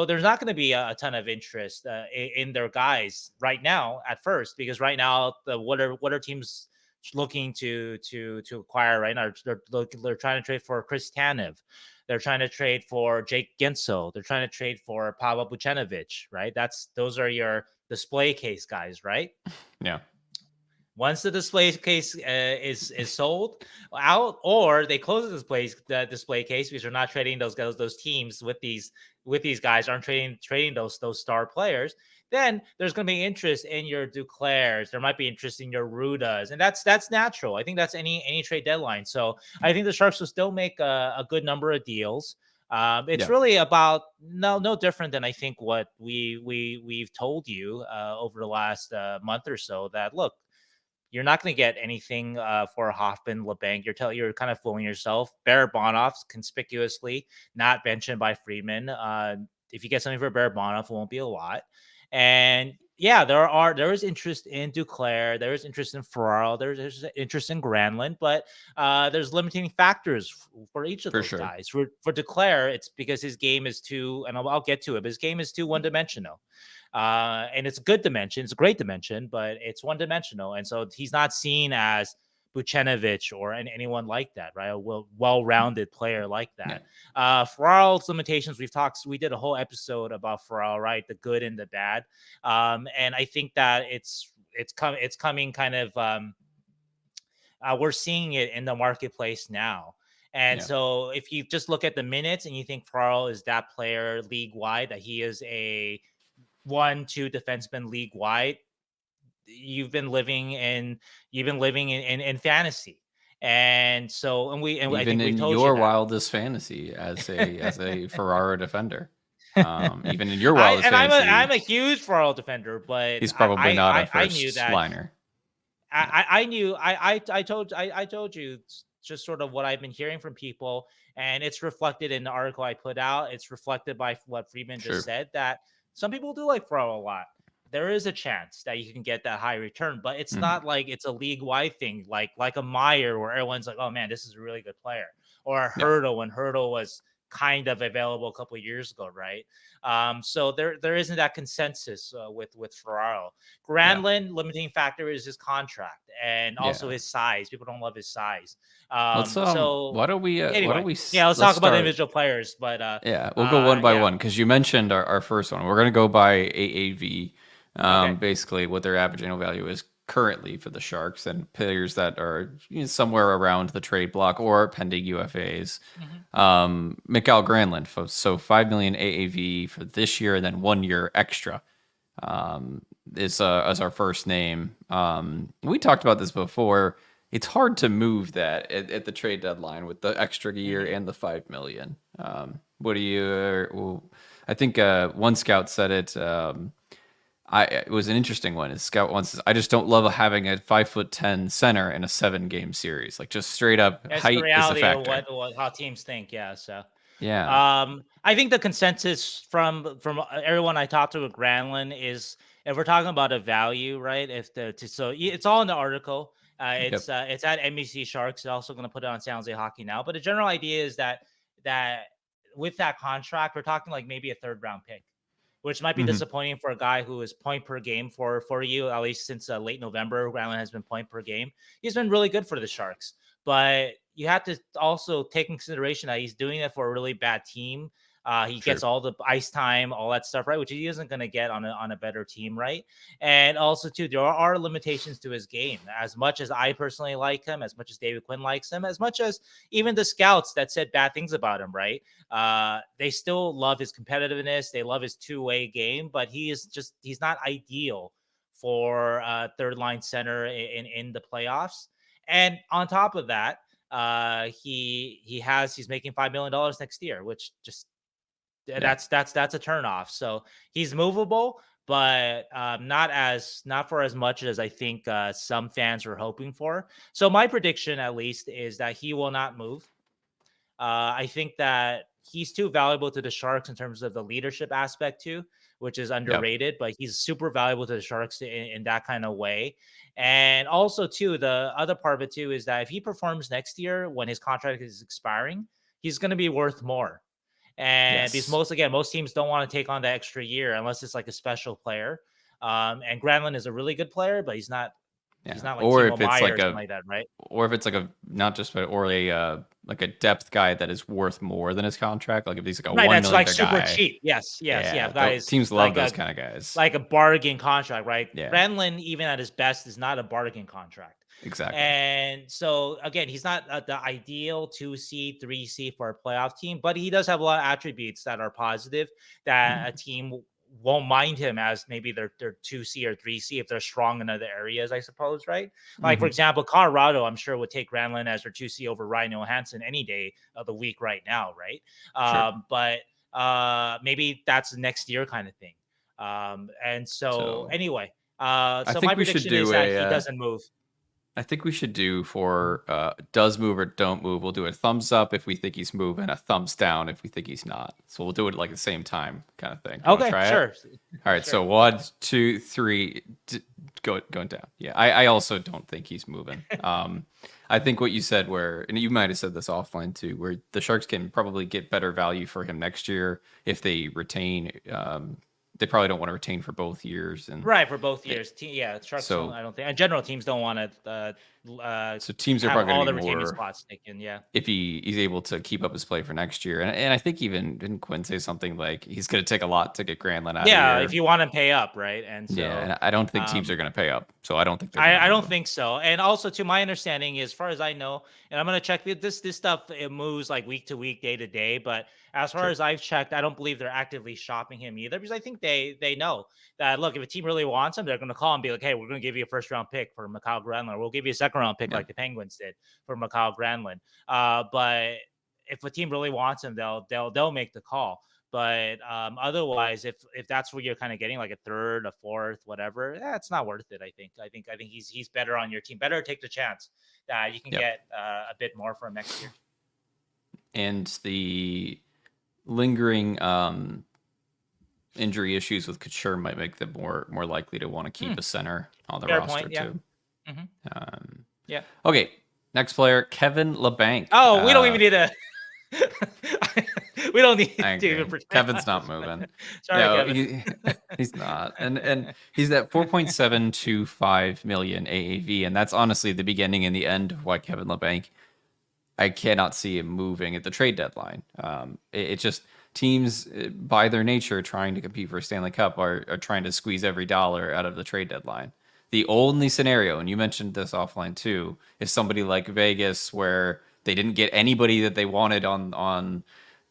there's not going to be a ton of interest in their guys right now at first, because right now what are teams looking to acquire right now? They're trying to trade for Chris Tanev. They're trying to trade for Jake Gensel. They're trying to trade for Pavel Bucenovic, right? Those are your display case guys, right? Yeah. Once the display case is sold out, or they close the display case because they're not trading those teams with these guys aren't trading those star players, then there's going to be interest in your Duclairs. There might be interest in your Rudas, and that's natural. I think that's any trade deadline. So I think the Sharks will still make a good number of deals. It's Yeah. really about no different than I think what we've told you over the last month or so, that look, you're not going to get anything for Hoffman, LeBanc. You're kind of fooling yourself. Barabanov's conspicuously not mentioned by Friedman. If you get something for Barabanov, it won't be a lot. And yeah, there is interest in Duclair. There is interest in Ferraro. There's interest in Granlund, but there's limiting factors for each of For those sure. guys. For Duclair, it's because his game is too, and I'll get to it, but his game is too one dimensional. And it's a good dimension. It's a great dimension, but it's one dimensional. And so he's not seen as Bucenovic or anyone like that, right? A well-rounded player like Yeah. that. Ferraro's limitations, we did a whole episode about Ferraro, right? The good and the bad. And I think that it's coming kind of, we're seeing it in the marketplace now. And Yeah. so if you just look at the minutes and you think Ferraro is that player league wide, that he is a 1-2 defenseman league wide, you've been living in fantasy. And so, and I Even think we've in told you your that. wildest fantasy as a Ferraro defender. Even in your I wildest and I'm fantasy, a huge Farrell defender, but he's probably not a I knew first that. liner. Yeah. I knew I told you just sort of what I've been hearing from people, and it's reflected in the article I put out. It's reflected by what Friedman just Sure. said, that some people do like Farrell a lot. There is a chance that you can get that high return, but it's Mhm. not like it's a league wide thing, like a Meyer where everyone's like, oh man, this is a really good player, or a Yeah. Hurdle when Hurdle was kind of available a couple of years ago, right? So there isn't that consensus with Ferraro. Yeah. Granlund, limiting factor is his contract and also Yeah. his size. People don't love his size. Let's So why don't anyway, we yeah, let's let's talk about the start. individual players. But Yeah, we'll go one by yeah, one because you mentioned our first one. We're going to go by AAV, okay. basically what their average annual value is currently for the Sharks, and players that are somewhere around the trade block or pending UFAs. Mhm. Mikael Granlund, so 5 million AAV for this year, and then 1 year extra is as our first name. We talked about this before. It's hard to move that at the trade deadline with the extra year Mhm. and the 5 million. What do you? Well, I think one scout said it. It was an interesting one. His scout once says, "I just don't love having a 5'10" center in a 7 game series. Like just straight up That's the height is a reality of factor." what how teams think. Yeah. So Yeah. I think the consensus from everyone I talked to with Granlund is, if we're talking about a value, right? It's all in the article. Yep. It's at NBC Sharks. They're also going to put it on San Jose Hockey Now. But the general idea is that with that contract, we're talking like maybe a third round pick, which might be Hmm. disappointing for a guy who is point per game for you, at least since late November. Granlund has been point per game. He's been really good for the Sharks, but you have to also take in consideration that he's doing it for a really bad team. He gets Sure. all the ice time, all that stuff, right? Which he isn't going to get on a better team, right? And also, too, there are limitations to his game. As much as I personally like him, as much as David Quinn likes him, as much as even the scouts that said bad things about him, right? They still love his competitiveness. They love his two-way game, but he's not ideal for third line center in the playoffs. And on top of that, he's making $5 million next year, which just Yeah. that's a turnoff. So he's movable, but not for as much as I think some fans were hoping for. So my prediction, at least, is that he will not move. I think that he's too valuable to the Sharks in terms of the leadership aspect too, which is Yep. underrated. But he's super valuable to the Sharks in that kind of way. And also too, the other part of it too is that if he performs next year when his contract is expiring, he's going to be worth more. And because Yes. most teams don't want to take on that extra year unless it's like a special player. And Granlund is a really good player, but he's Yeah. not like Or Timo if it's Meyer like or something like that, right? a not just or a like a depth guy that is worth more than his contract. Like if he's like a Right, $1 that's million like super guy. cheap. Yes, yes, yeah. Yeah. Guys Teams love those kind of guys. like a bargain contract, right? Yeah. Granlund, even at his best, is not a bargain contract. Exactly. And so again, he's not the ideal 2C, 3C for a playoff team, but he does have a lot of attributes that are positive that a Mhm. team won't mind him as maybe their 2C or 3C if they're strong in other areas, I suppose, right? Like for Mhm. example, Colorado, I'm sure would take Granlund as their 2C over Ryan Johansson any day of the week right now, right? Sure. But maybe that's next year kind of thing. And so So anyway, I so my think we should prediction is do that a he doesn't move. I think we should do for does move or don't move. We'll do a thumbs up if we think he's moving, a thumbs down if we think he's not. So we'll do it like the same time kind of thing. You want to Okay, try it? sure. All right. Sure. So one, two, three, going down. Yeah, I also don't think he's moving. I think what you said, where and you might have said this offline too, where the Sharks can probably get better value for him next year if they retain. They probably don't want to retain for both years, and Right, for both they, years. Yeah, Sharks don't. so I don't think. In general, teams don't want to teams are have probably going all to the be retaining more spots taken. Yeah. if he's able to keep up his play for next year. And I think even didn't Quinn say something like he's going to take a lot to get Granlund out of Yeah, if here. you want to pay up, right? And Yeah, so and I don't think teams um are going to pay up, so I don't think they're going to I move don't him. think so. And also, to my understanding, as far as I know, and I'm gonna check this stuff. It moves like week to week, day to day. But as far Sure. as I've checked, I don't believe they're actively shopping him either, because I think they know that look, if a team really wants him, they're gonna call and be like, hey, we're gonna give you a first round pick for Mikhail Granlund. We'll give you a second round pick Yeah. like the Penguins did for Mikhail Granlund. But if a team really wants him, they'll make the call. But otherwise, if that's what you're kind of getting, like a third, a fourth, whatever, it's not worth it. I think he's better on your team. Better take the chance that you can Yep. get a bit more from next year. And the lingering injury issues with Couture might make them more likely to want to keep Hmm, a center on the fair roster point. Yeah. too. Hmm. Um, Yeah. okay, next player, Kevin LeBanc. Oh, we don't even need to. We don't need I to even agree. pretend. Kevin's not moving. Sorry, No, Kevin. he's not. And he's at 4.725 million AAV, and that's honestly the beginning and the end of why Kevin LeBanc. I cannot see him moving at the trade deadline. It just teams by their nature trying to compete for a Stanley Cup are trying to squeeze every dollar out of the trade deadline. The only scenario, and you mentioned this offline too, is somebody like Vegas where they didn't get anybody that they wanted on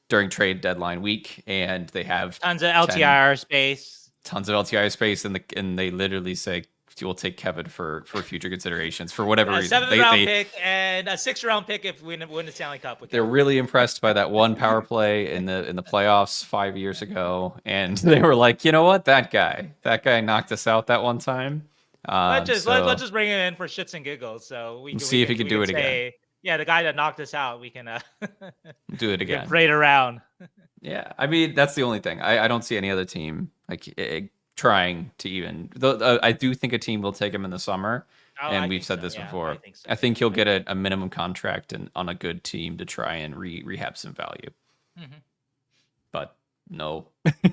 during trade deadline week, and they have Tons of 10 LTIR space. tons of LTI space, and they literally say we'll take Kevin for future considerations for whatever A reason. seventh round pick and a sixth round pick if we win the Stanley Cup with They're Kevin. really impressed by that one power play in the playoffs 5 years ago, and they were like, you know what, that guy knocked us out that one time. Let's So just bring him in for shits and giggles. So we'll see if he can we do can it again. say, yeah, the guy that knocked us out, we can Do it we can again. parade around. Yeah, I mean that's the only thing. I don't see any other team like trying to even. Though I do think a team will take him in the summer, Oh, and I we've think said so. this Yeah, before. I think so. I think he'll get a minimum contract and on a good team to try and rehab some value. Hmm. But no,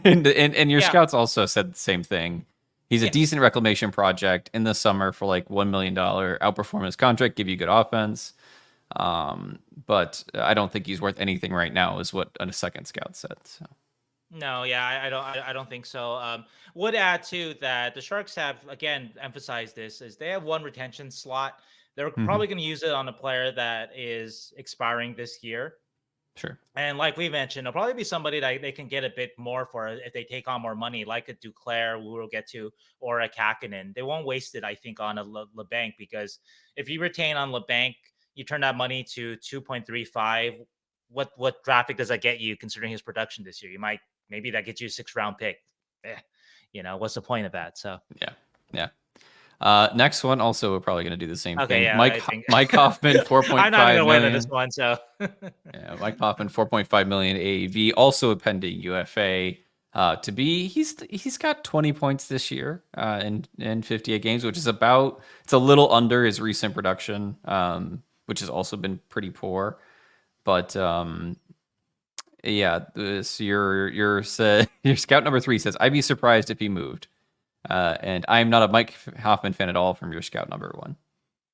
and your Yeah, scouts also said the same thing. He's a yeah. decent reclamation project in the summer for like $1 million, outperform his contract, give you good offense. But I don't think he's worth anything right now, is what a second scout said. So No, yeah, I don't think so. Would add to that the Sharks have again emphasized this is they have one retention slot. They're Mhm. probably going to use it on a player that is expiring this year. Sure. And like we mentioned, it'll probably be somebody that they can get a bit more for if they take on more money, like a Duclair, who we'll get to, or a Kahkonen. They won't waste it, I think, on a LeBanc, because if you retain on LeBanc, you turn that money to 2.35. What traffic does that get you considering his production this year? You might maybe that gets you a 6th round pick. Eh. what's the point of that? So Yeah. Yeah. Next one, also we're probably going to do the same okay, thing. yeah, I think Mike Hoffman, I'm not even 4.5 gonna win on this million. one. So Yeah, Mike Hoffman, 4.5 million AAV, also a pending UFA. To be, he's got 20 points this year in 58 games, which is it's a little under his recent production, which has also been pretty poor. But yeah, this your your scout number 3 says I'd be surprised if he moved. And I'm not a Mike Hoffman fan at all from your scout number 1.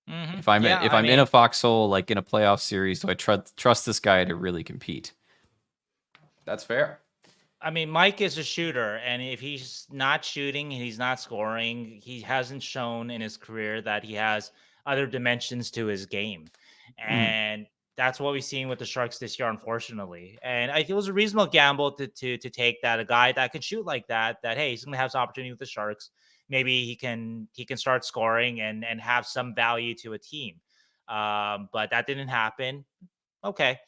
yeah, If I I'm in a mean, foxhole, like in a playoff series, do I trust this guy to really compete? That's fair. Mike is a shooter, and if he's not shooting, he's not scoring. He hasn't shown in his career that he has other dimensions to his game, Mm. and that's what we've seen with the Sharks this year, unfortunately. And I think it was a reasonable gamble to take that a guy that could shoot like that. That hey, he's going to have some opportunity with the Sharks. Maybe he can start scoring and have some value to a team. But that didn't happen. Okay.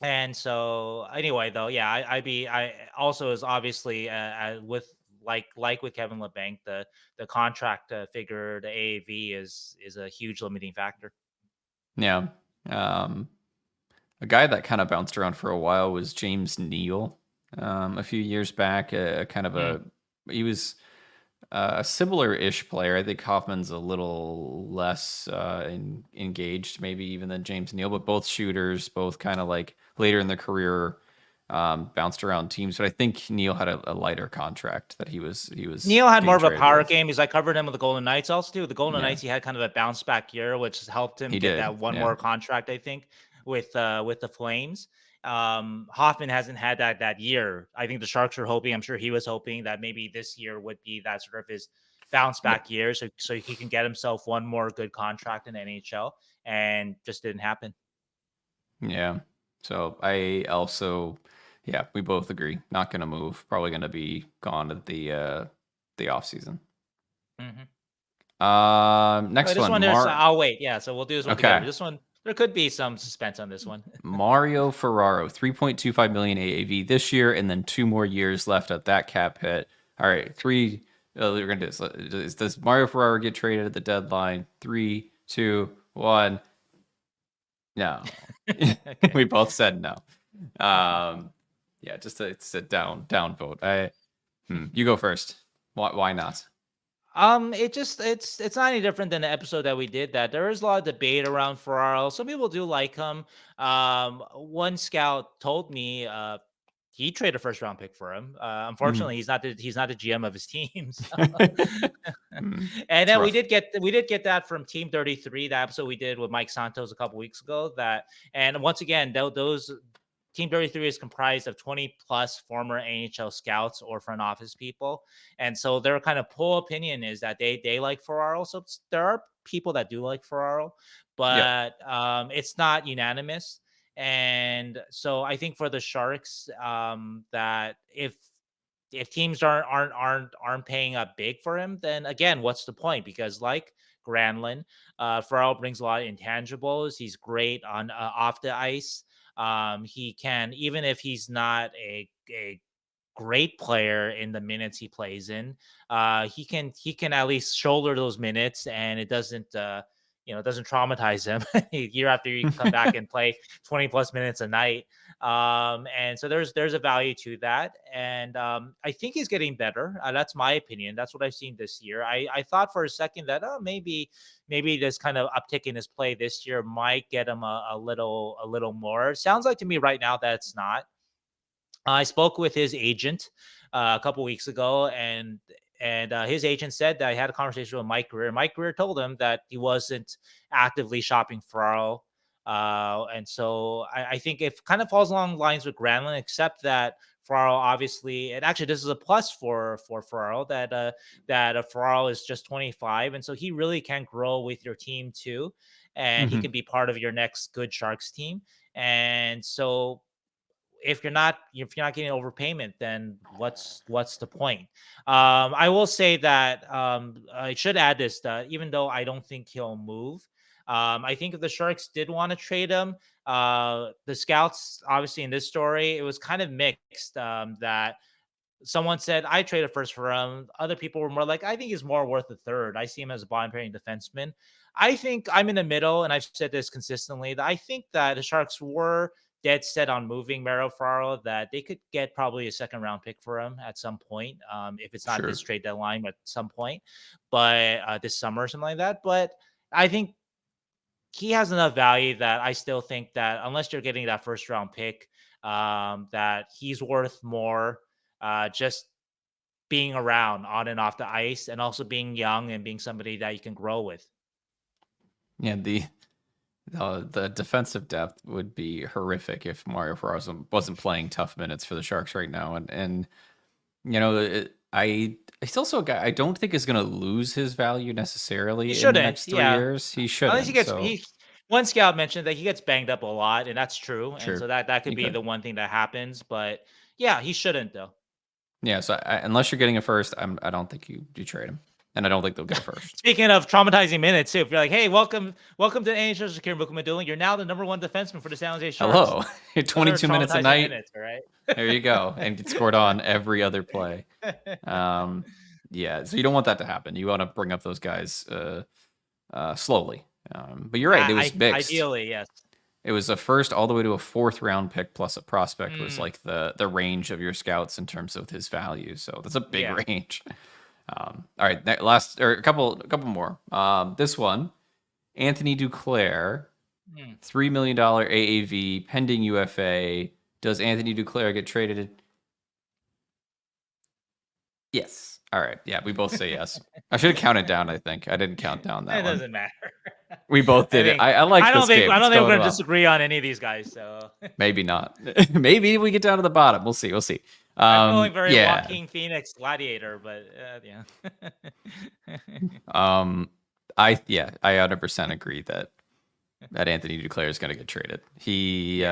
And so anyway, though, yeah, I also is obviously with like with Kevin LeBanc, the contract figure, the AAV is a huge limiting factor. Yeah. Um, a guy that kind of bounced around for a while was James Neal. A few years back, Mm. he was a similar-ish player. I think Hoffman's a little less engaged, maybe even than James Neal, but both shooters, both kind of like later in their career, bounced around teams. But I think Neal had a lighter contract that he was Neil had more being of a traded power with. game because I covered him with the Golden Knights also too. The Golden Yeah, Knights, he had kind of a bounce back year, which has helped him he get did. that one Yeah, more contract, I think, with the Flames. Hoffman hasn't had that year. I think the Sharks are hoping, I'm sure he was hoping that maybe this year would be that sort of his bounce yep, back year, so he can get himself one more good contract in the NHL, and just didn't happen. yeah. So I also, yeah, we both agree. Not gonna move. Probably gonna be gone at the off season. Mm-hmm. Next This one, one, I'll wait. Yeah, so we'll do this one together. Okay, This one, there could be some suspense on this one. Mario Ferraro, 3.25 million AAV this year, and then 2 more years left at that cap hit. All right, we're gonna do this. Does Mario Ferraro get traded at the deadline? 3, 2, 1. No. Okay. We both said no. Yeah, just it's a down vote. You go first. Why not? It's not any different than the episode that we did. That there is a lot of debate around Ferraro. Some people do like him. One scout told me he traded a first round pick for him. Mhm. Unfortunately, he's not the GM of his team. So. And It's then rough. we did get that from Team 33, the episode we did with Mike Santos a couple weeks ago. That and once again, those Team 33 is comprised of 20 plus former NHL scouts or front office people. And so their kind of poll opinion is that they like Ferraro. So there are people that do like Ferraro, Yep. but it's not unanimous. And so I think for the Sharks, that if teams aren't paying up big for him, then again, what's the point? Because like Granlund, Farrell brings a lot of intangibles. He's great on off the ice. He can, even if he's not a great player in the minutes he plays in, he can at least shoulder those minutes, and it doesn't traumatize him year after year. You can come back and play 20 plus minutes a night. And so there's a value to that, and I think he's getting better. That's my opinion. That's what I've seen this year. I thought for a second that maybe this kind of uptick in his play this year might get him a little more. It sounds like to me right now that it's not. I spoke with his agent a couple weeks ago, and his agent said that I had a conversation with Mike Greer. Mike Greer told him that he wasn't actively shopping Ferraro, and so I think it kind of falls along lines with Granlund, except that Ferraro obviously, and actually this is a plus for Ferraro that Ferraro is just 25, and so he really can grow with your team too, and he Mhm. can be part of your next good Sharks team, and so if you're not getting overpayment, then what's the point? I will say that I should add this that even though I don't think he'll move, I think if the Sharks did want to trade him, the scouts obviously in this story it was kind of mixed. That someone said I traded first for him. Other people were more like, I think he's more worth a third. I see him as a bottom pairing defenseman. I think I'm in the middle, and I've said this consistently, that I think that the Sharks were dead set on moving Mero Farrell, that they could get probably a second round pick for him at some point. If it's not this Sure. trade deadline, but at some point, but this summer or something like that. But I think he has enough value that I still think that unless you're getting that first round pick, that he's worth more. Just being around on and off the ice, and also being young and being somebody that you can grow with. Yeah, the defensive depth would be horrific if Mario Ferraro wasn't playing tough minutes for the Sharks right now, and you know, he's also a guy I don't think is going to lose his value He necessarily in the shouldn't, next 3 years. yeah. He Unless he shouldn't. gets So one scout mentioned that he gets banged up a lot, and that's true. And so sure, that could he be could. the one thing that happens. But yeah, he shouldn't though. Yeah. So unless you're getting a first, I don't think you trade him, and I don't think they'll get a first. Speaking of traumatizing minutes, too, if you're like, hey, welcome to NHL Secure Bookman, you're now the number one defenseman for the San Jose Sharks. Hello, Those are 22 minutes a traumatizing night. minutes, all right? There you go, and get scored on every other play. Yeah, so you don't want that to happen. You want to bring up those guys slowly. But you're right; it was mixed. Ideally, yes. It was a first all the way to a fourth round pick plus a prospect was Mm, like the range of your scouts in terms of his value. So that's a big yeah. range. All right, last or a couple more. This one, Anthony Duclair, Mm. $3 million AAV pending UFA. Does Anthony Duclair get traded? Yes. All right. Yeah, we both say yes. I should have counted down. I think I didn't count down that It one. doesn't matter. We both I did it. think I like this game. I don't It's think we're going gonna well. disagree on any of these guys. So Maybe not. Maybe we get down to the bottom. We'll see. We'll see. I'm feeling very Yeah. Joaquin Phoenix Gladiator, but yeah. I 100% agree that Anthony Duclair is going to get traded. He's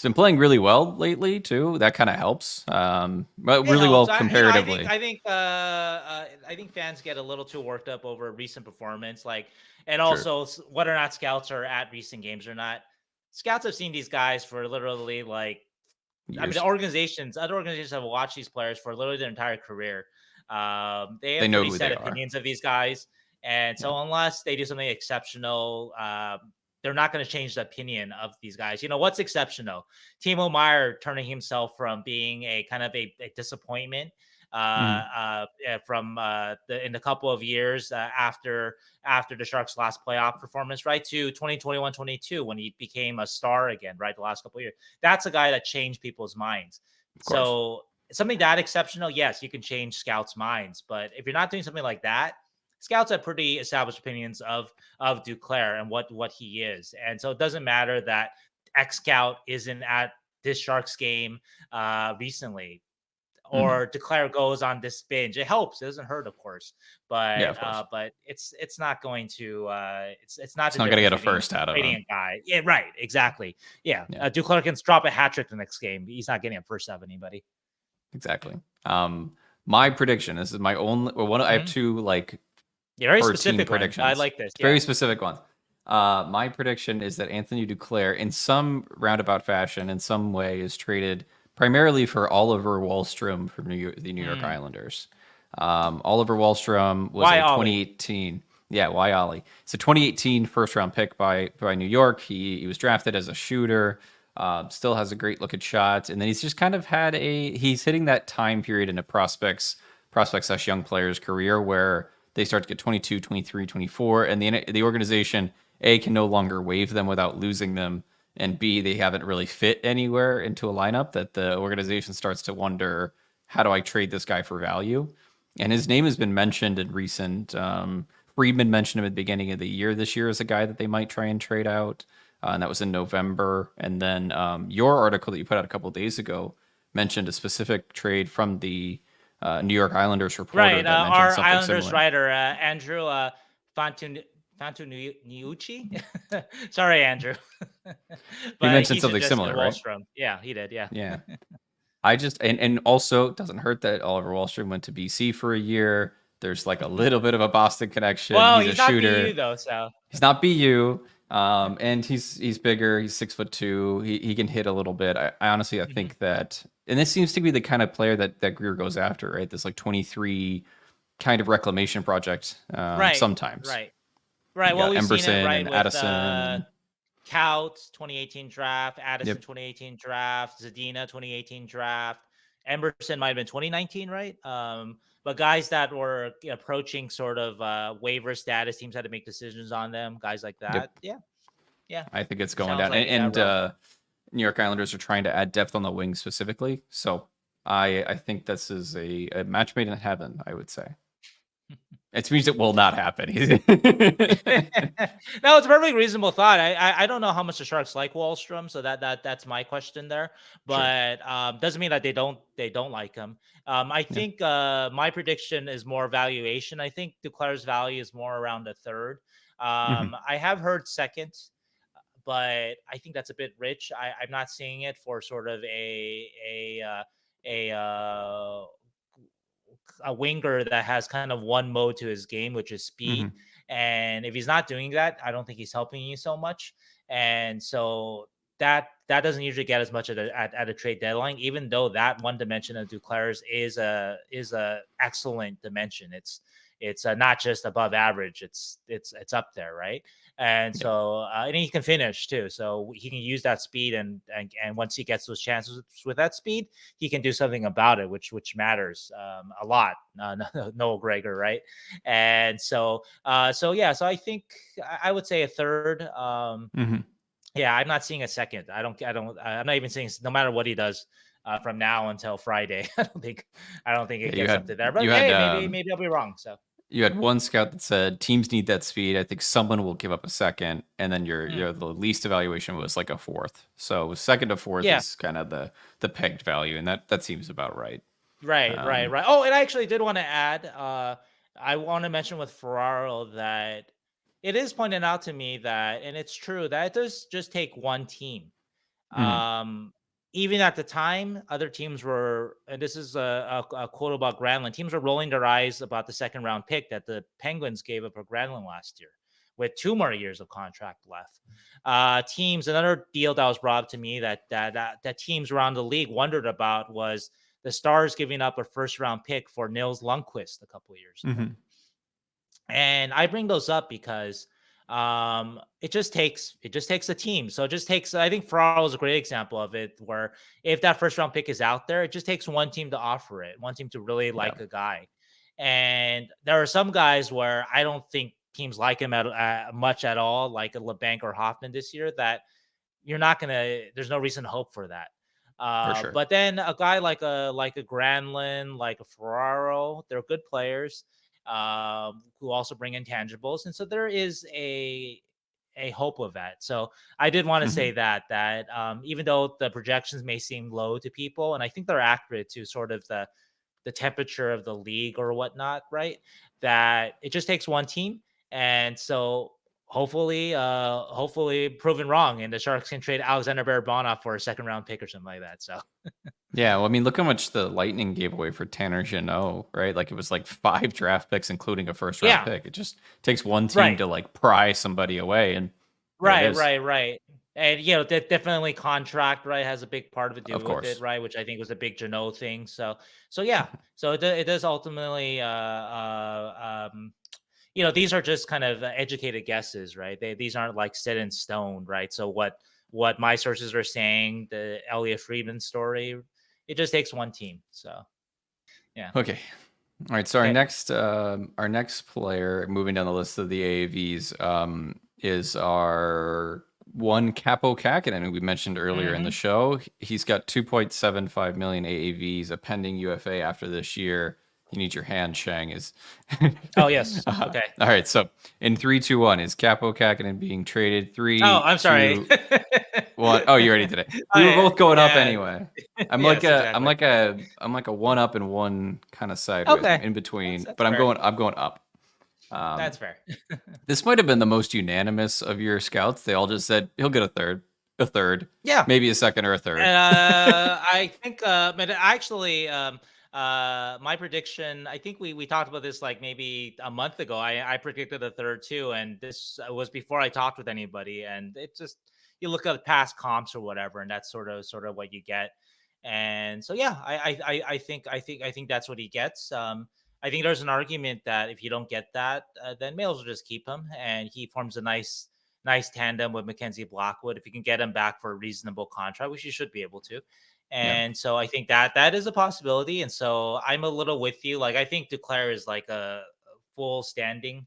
been playing really well lately too. That kind of helps. But It really well helps. comparatively. I think fans get a little too worked up over recent performance, and Sure. also whether or not scouts are at recent games or not. Scouts have seen these guys for literally Years. other organizations have watched these players for literally their entire career. They They have know pretty who set they are. opinions of these guys, and Yeah. so unless they do something exceptional, they're not going to change the opinion of these guys. You know what's exceptional? Timo Meyer turning himself from being a kind of a disappointment from in a couple of years after the Sharks' last playoff performance, right, to 2021-22 when he became a star again, right, the last couple of years. That's a guy that changed people's minds. Of course. So something that exceptional, yes, you can change scouts' minds, but if you're not doing something like that, scouts have pretty established opinions of Duclair and what he is, and so it doesn't matter that X scout isn't at this Sharks game recently, or Duclair goes on this binge. It helps. It doesn't hurt, of course, Yeah, of course. but it's not going to it's not It's the not going to difference get a between first out of trading him. a guy. Yeah, right. Exactly. Yeah. Yeah. Duclair can drop a hat trick the next game. He's not getting a first out of anybody. Exactly. My prediction. This is my only one. I have two Very per team specific one. predictions. I like this. Very specific ones. My prediction is that Anthony Duclair, in some roundabout fashion, in some way, is traded primarily for Oliver Wahlstrom from the New York Islanders. Oliver Wahlstrom was Why a Ollie? 2018. Yeah, why Ollie? It's a 2018 first round pick by New York. He was drafted as a shooter. Still has a great looking shot, and then he's just kind of had he's hitting that time period in a prospects / young players career where they start to get 22, 23, 24, and the organization A can no longer waive them without losing them, and B, they haven't really fit anywhere into a lineup that the organization starts to wonder, how do I trade this guy for value? And his name has been mentioned in recent. Friedman mentioned him at the beginning of the year this year as a guy that they might try and trade out. And that was in November. And then your article that you put out a couple of days ago mentioned a specific trade from the New York Islanders reporter Right. that mentioned Our something Islanders similar. writer, Andrew Fantunucci. Sorry, Andrew. He But mentioned he something suggested similar, right? Wallstrom. Yeah, he did. Yeah. Yeah. I just and also it doesn't hurt that Oliver Wahlstrom went to BC for a year. There's like a little bit of a Boston connection. Well, He's a he's not shooter. BU though, so He's not BU. And he's bigger. He's 6'2". He can hit a little bit. I honestly I Hmm. think that, and this seems to be the kind of player that Greer goes after, right? This like 23 kind of reclamation project. Right, Sometimes right, right. you Well, got we've seen it Emberson right and with Addison. Kaut 2018 draft, Addison Yep. 2018 draft, Zadina 2018 draft. Emerson might have been 2019, right? But guys that were approaching sort of waiver status, teams had to make decisions on them. Guys like Yep. that, yeah, yeah. I think it's going Sounds down, like he got and relevant. New York Islanders are trying to add depth on the wing specifically. So I think this is a match made in heaven. I would say it means it will not happen. No, it's a perfectly reasonable thought. I don't know how much the Sharks like Wallstrom, so that's my question there. Sure. But doesn't mean that they don't like him. I Yeah. think my prediction is more valuation. I think Duclair's value is more around a third. Hmm. I have heard second, but I think that's a bit rich. I'm not seeing it for sort of a a winger that has kind of one mode to his game, which is speed. Hmm. And if he's not doing that, I don't think he's helping you so much. And so that doesn't usually get as much at a trade deadline, even though that one dimension of Duclair's is a excellent dimension. It's not just above average. It's up there, right? And Yep. so and he can finish too, so he can use that speed, and once he gets those chances with that speed, he can do something about it, which matters a lot. Noel Gregor, right? And so yeah, so I think I would say a third. Hmm. Yeah, I'm not seeing a second. I'm not even saying no matter what he does from now until Friday. I don't think it Yeah. You gets up had to there. you But had hey, maybe I'll be wrong. So you had one scout that said teams need that speed. I think someone will give up a second, and then mm, the least evaluation was like a fourth. So second to fourth yeah. is kind of the pegged value, and that seems about right. Right, right, Um, right. Oh, and I actually did want to add, I want to mention with Ferraro that it is pointed out to me that, and it's true, that it does just take one team. mhm, Um, Even at the time, other teams were, and this is a quote about Granlund, teams were rolling their eyes about the second round pick that the Penguins gave up for Granlund last year with 2 more years of contract left. Another deal that was brought up to me that teams around the league wondered about was the Stars giving up a first round pick for Nils Lundqvist a couple of years ago. mhm. And I bring those up because it just takes a team. So it just takes, I think Ferraro is a great example of it, where if that first round pick is out there, it just takes one team to offer it, one team to really Yeah, like a guy. And there are some guys where I don't think teams like him at much at all, like a LeBanc or Hoffman this year, that there's no reason to hope for that. for sure. But then a guy like a Granlund, like a Ferraro, they're good players who also bring intangibles, and so there is a hope of that. So I did want to say Mhm. that even though the projections may seem low to people, and I think they're accurate to sort of the temperature of the league or whatnot, right? That it just takes one team. And so hopefully proven wrong and the Sharks can trade Alexander Barabanov for a second round pick or something like that. So Yeah, well, I mean, look how much the Lightning gave away for Tanner Jeannot, right? Like it was like 5 draft picks, including a first round yeah, pick. It just takes one team right. to like pry somebody away, and there it Right, is. right, right. And definitely contract, right, has a big part to Of do with it, course. right? Which I think was a big Janot thing. So yeah. So it does ultimately these are just kind of educated guesses, right? These aren't like set in stone, right? So what my sources are saying, the Elliot Friedman story, it just takes one team. So yeah. Okay. All right. So Okay. our next player, moving down the list of the AAVs, is our one Kaapo Kahkonen, who we mentioned earlier in the Hmm. show. He's got 2.75 million AAVs, a pending UFA after this year. You need your hand, Sheng. Is Oh yes. Okay. all right. So in three, two, one, is Kaapo Kahkonen being traded? Oh, Three, I'm sorry. two, one. Oh, you already did it. Oh, We were yeah. both going up Yeah. anyway. Yes, exactly. I'm like a one up and one kind of sideways. I'm Okay. in That's between, that's but fair. I'm going up. Um, That's fair. this might have been the most unanimous of your scouts. They all just said he'll get a third, Yeah. maybe a second or a third. I think, but actually, My prediction, I think we talked about this like maybe a month ago. I predicted a third too, and this was before I talked with anybody. And it just, you look at past comps or whatever, and that's sort of what you get. And so yeah, I think that's what he gets. I think there's an argument that if you don't get that, then Males will just keep him, and he forms a nice tandem with Mackenzie Blackwood. If you can get him back for a reasonable contract, which you should be able to. Yeah. And so I think that is a possibility. And so I'm a little with you. Like I think Duclair is like a full standing.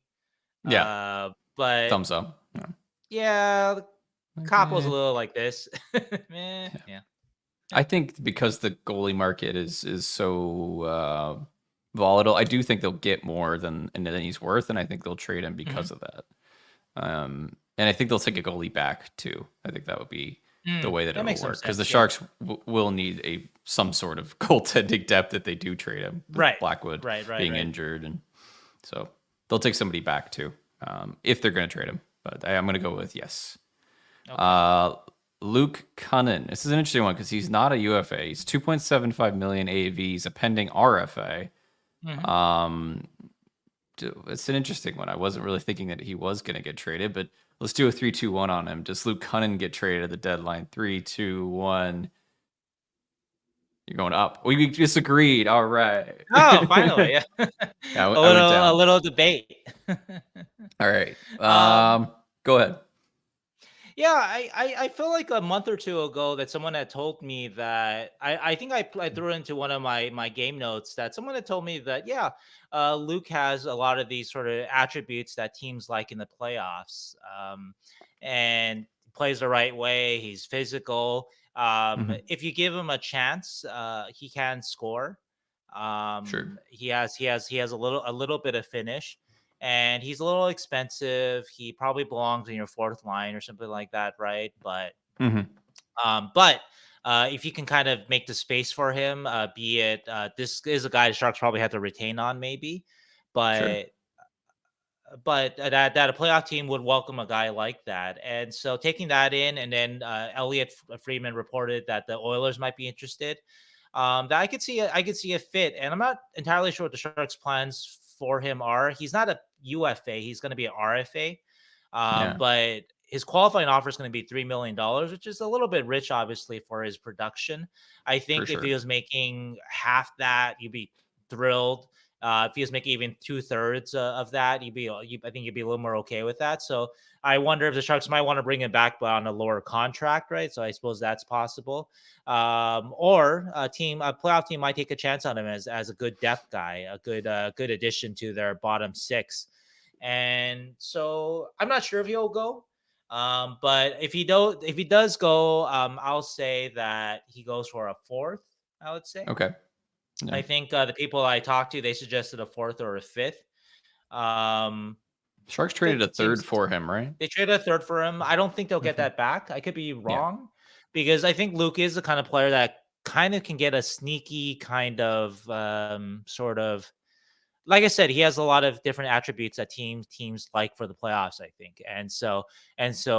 Yeah. But Thumbs up. Yeah. yeah, Kaapo's a Okay. little like this. Yeah. I think because the goalie market is so volatile, I do think they'll get more than he's worth, and I think they'll trade him Hmm. because of that. And I think they'll take a goalie back too. I think that would be the way that That it'll makes some work because the sense. Yeah. Sharks will need some sort of goaltending depth if they do trade him with Right. Blackwood Right. Right. being Right. injured, and so they'll take somebody back too if they're going to trade him. But I'm going to go with yes. Okay. Uh, Luke Cunnin. This is an interesting one because he's not a UFA. He's 2.75 million AAV. He's a pending RFA. Hmm. Um, it's an interesting one. I wasn't really thinking that he was going to get traded, but let's do a 3-2-1 on him. Does Luke Cunnin get traded at the deadline? 3-2-1. You're going up. We disagreed. All right. Oh, finally. Yeah. Yeah, a I went little a down. little debate. All right. um Go ahead. Yeah, I feel like a month or two ago that someone had told me that I think I threw into one of my game notes that someone had told me that yeah, Luke has a lot of these sort of attributes that teams like in the playoffs, and plays the right way. He's physical. Hmm. If you give him a chance, he can score. Sure. He has a little bit of finish, and he's a little expensive. He probably belongs in your fourth line or something like that, right? Hmm. But if you can kind of make the space for him, be it this is a guy the Sharks probably have to retain on, maybe, Sure. but that a playoff team would welcome a guy like that. And so taking that in, and then Elliot Freeman reported that the Oilers might be interested. That I could see a fit, and I'm not entirely sure what the Sharks' plans for him are. He's not a UFA; he's going to be an RFA, Yeah, but his qualifying offer is going to be $3 million, which is a little bit rich, obviously, for his production. I for think if he sure. was making half that, you'd be thrilled. If he was making even 2/3 of that, I think you'd be a little more okay with that. So I wonder if the Sharks might want to bring him back, but on a lower contract, right? So I suppose that's possible. Or a playoff team might take a chance on him as a good depth guy, a good addition to their bottom six. And so I'm not sure if he'll go. But if he does go, I'll say that he goes for a fourth. I would say. Okay. Yeah. I think the people I talked to, they suggested a fourth or a fifth. Um, Sharks traded a Fifth third seems for him, right? they traded a third for him. I don't think they'll get Hmm. that back. I could be Yeah. wrong because I think Luke is the kind of player that kind of can get a sneaky kind of sort of, like I said, he has a lot of different attributes that teams like for the playoffs, I think. And so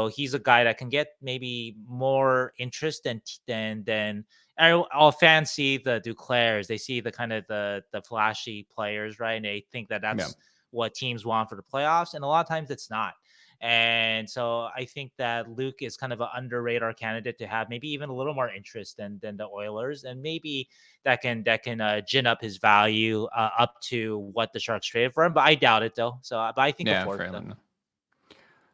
he's a guy that can get maybe more interest than all fans see the Duclairs. They see the kind of the flashy players, right? And they think that Yeah. that's what teams want for the playoffs, and a lot of times it's not. And so I think that Luke is kind of an under radar candidate to have maybe even a little more interest than the Oilers, and maybe that can gin up his value up to what the Sharks traded for him. But I doubt it though. So, but I think a Yeah, fourth though. fairly.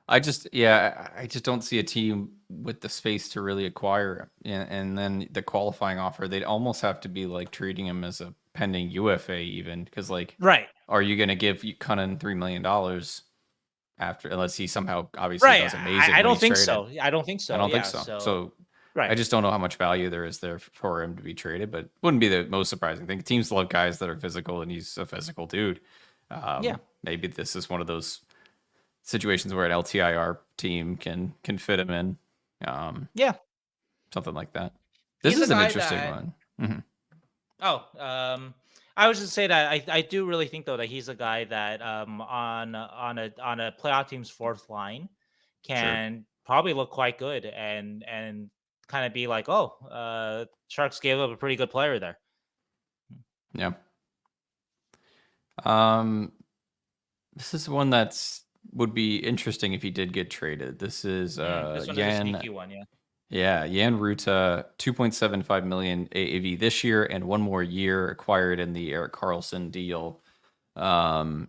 I just don't see a team with the space to really acquire him. And then the qualifying offer, they'd almost have to be like treating him as a pending UFA even because like, Right. are you going to give Cunnin $3 million after unless he somehow obviously Right. does I, amazing I when don't he's think traded? so. I don't think I so. don't think Yeah. so. So So I right. just don't know how much value there is there for him to be traded, but wouldn't be the most surprising thing. Teams love guys that are physical, and he's a physical dude. Yeah. Maybe this is one of those situations where an LTIR team can fit him in, um, Yeah. something like that. This He's a is an guy interesting that. one. Hmm. Oh, I was just say that I do really think though that he's a guy that on a playoff team's fourth line Sure. can probably look quite good and kind of be like, oh, Sharks gave up a pretty good player there. Yeah. This is one would be interesting if he did get traded. This is This one is a Jan. sneaky one, yeah. Yeah, Jan Ruta, 2.75 million AAV this year and one more year acquired in the Erik Karlsson deal. Okay,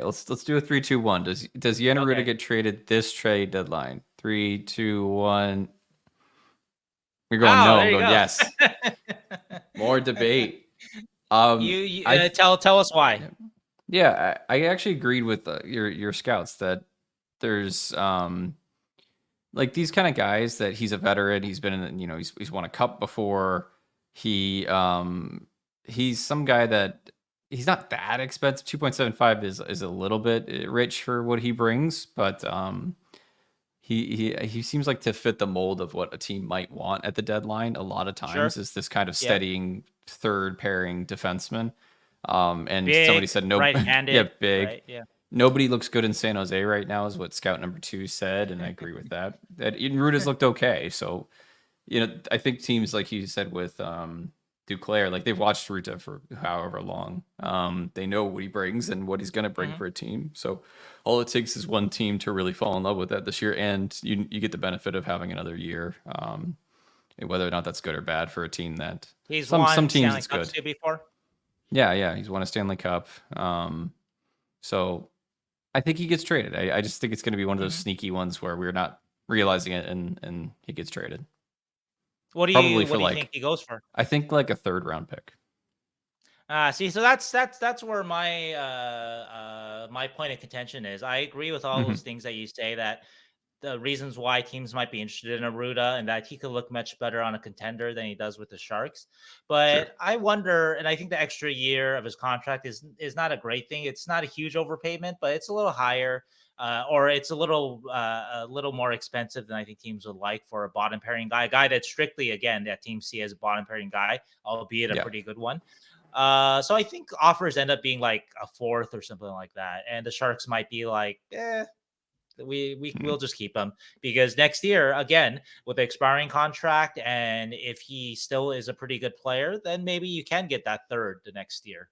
let's do a 3-2-1. Does Jan Ruta Okay. get traded this trade deadline? 3, 2, 1. You're going Oh, no. there I'm you going go. yes. More debate. I Tell us why. Yeah, I actually agreed with your scouts that there's like these kind of guys that he's a veteran. He's been in, he's won a cup before. He's some guy that he's not that expensive. 2.75 is a little bit rich for what he brings, but he seems like to fit the mold of what a team might want at the deadline. A lot of Sure. times is this kind of Yep. steadying third pairing defenseman. And somebody Big, said no, yeah, right-handed, big. right? Yeah. Nobody looks good in San Jose right now, is what scout number 2 said, and I agree with that. That Eden Ruta's looked okay, so I think teams like you said with Duclair, like they've watched Ruta for however long. They know what he brings and what he's going to bring Mhm. for a team. So all it takes is one team to really fall in love with that this year, and you get the benefit of having another year. And whether or not that's good or bad for a team that He's some won teams Stanley it's Cups good. too before. Yeah, he's won a Stanley Cup. So I think he gets traded. I just think it's going to be one of those Mhm. sneaky ones where we're not realizing it, and he gets traded. What do Probably you for what do you think like he goes for? I think like a third round pick. See, so that's where my point of contention is. I agree with all Hmm. those things that you say, that the reasons why teams might be interested in Aruda and that he could look much better on a contender than he does with the Sharks. Sure. But I wonder, and I think the extra year of his contract is not a great thing. It's not a huge overpayment, but it's a little higher. Or it's a little more expensive than I think teams would like for a bottom pairing guy, a guy that's strictly, again, that teams see as a bottom pairing guy, albeit a Yeah. pretty good one. So I think offers end up being like a fourth or something like that, and the Sharks might be like, Mhm. we'll just keep him, because next year, again, with the expiring contract, and if he still is a pretty good player, then maybe you can get that third the next year.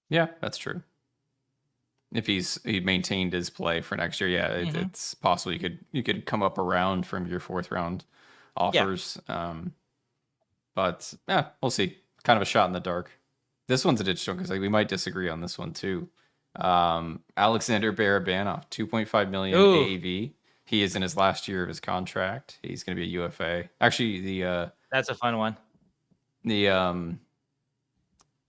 Yeah, that's true. If he maintained his play for next year, yeah, Hmm. it's possible you could come up around from your fourth round Yeah. offers. But yeah, we'll see. Kind of a shot in the dark. This one's an interesting one because like, we might disagree on this one too. Alexander Barabanov, 2.5 million Ooh, AAV. He is in his last year of his contract. He's going to be a UFA. Actually, that's a fun one. the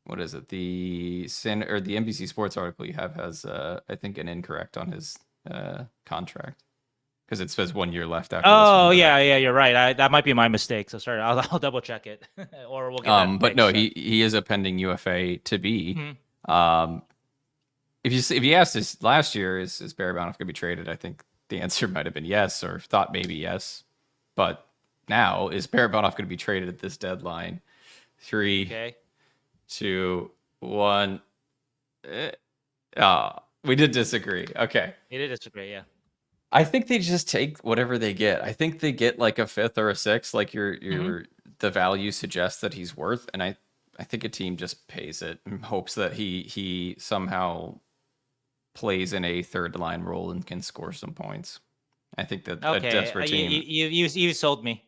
what is it? The NBC Sports article you have has I think an incorrect on his contract because it says 1 year left after this one. Oh But yeah, yeah, you're right. That might be my mistake. So sorry, I'll double check it, or we'll get that but no, fixed. he is a pending UFA to be. Mhm. Um, if you asked us last year, is Barabanov going to be traded? I think the answer might have been yes, or thought maybe yes. But now, is Barabanov going to be traded at this deadline? 3, Okay, 2, 1. We did disagree. Okay. it is great. Yeah. I think they just take whatever they get. I think they get like a fifth or a sixth, like Hmm. your the value suggests that he's worth, and I think a team just pays it and hopes that he somehow plays in a third line role and can score some points. I think that a Okay, desperate team. you sold me.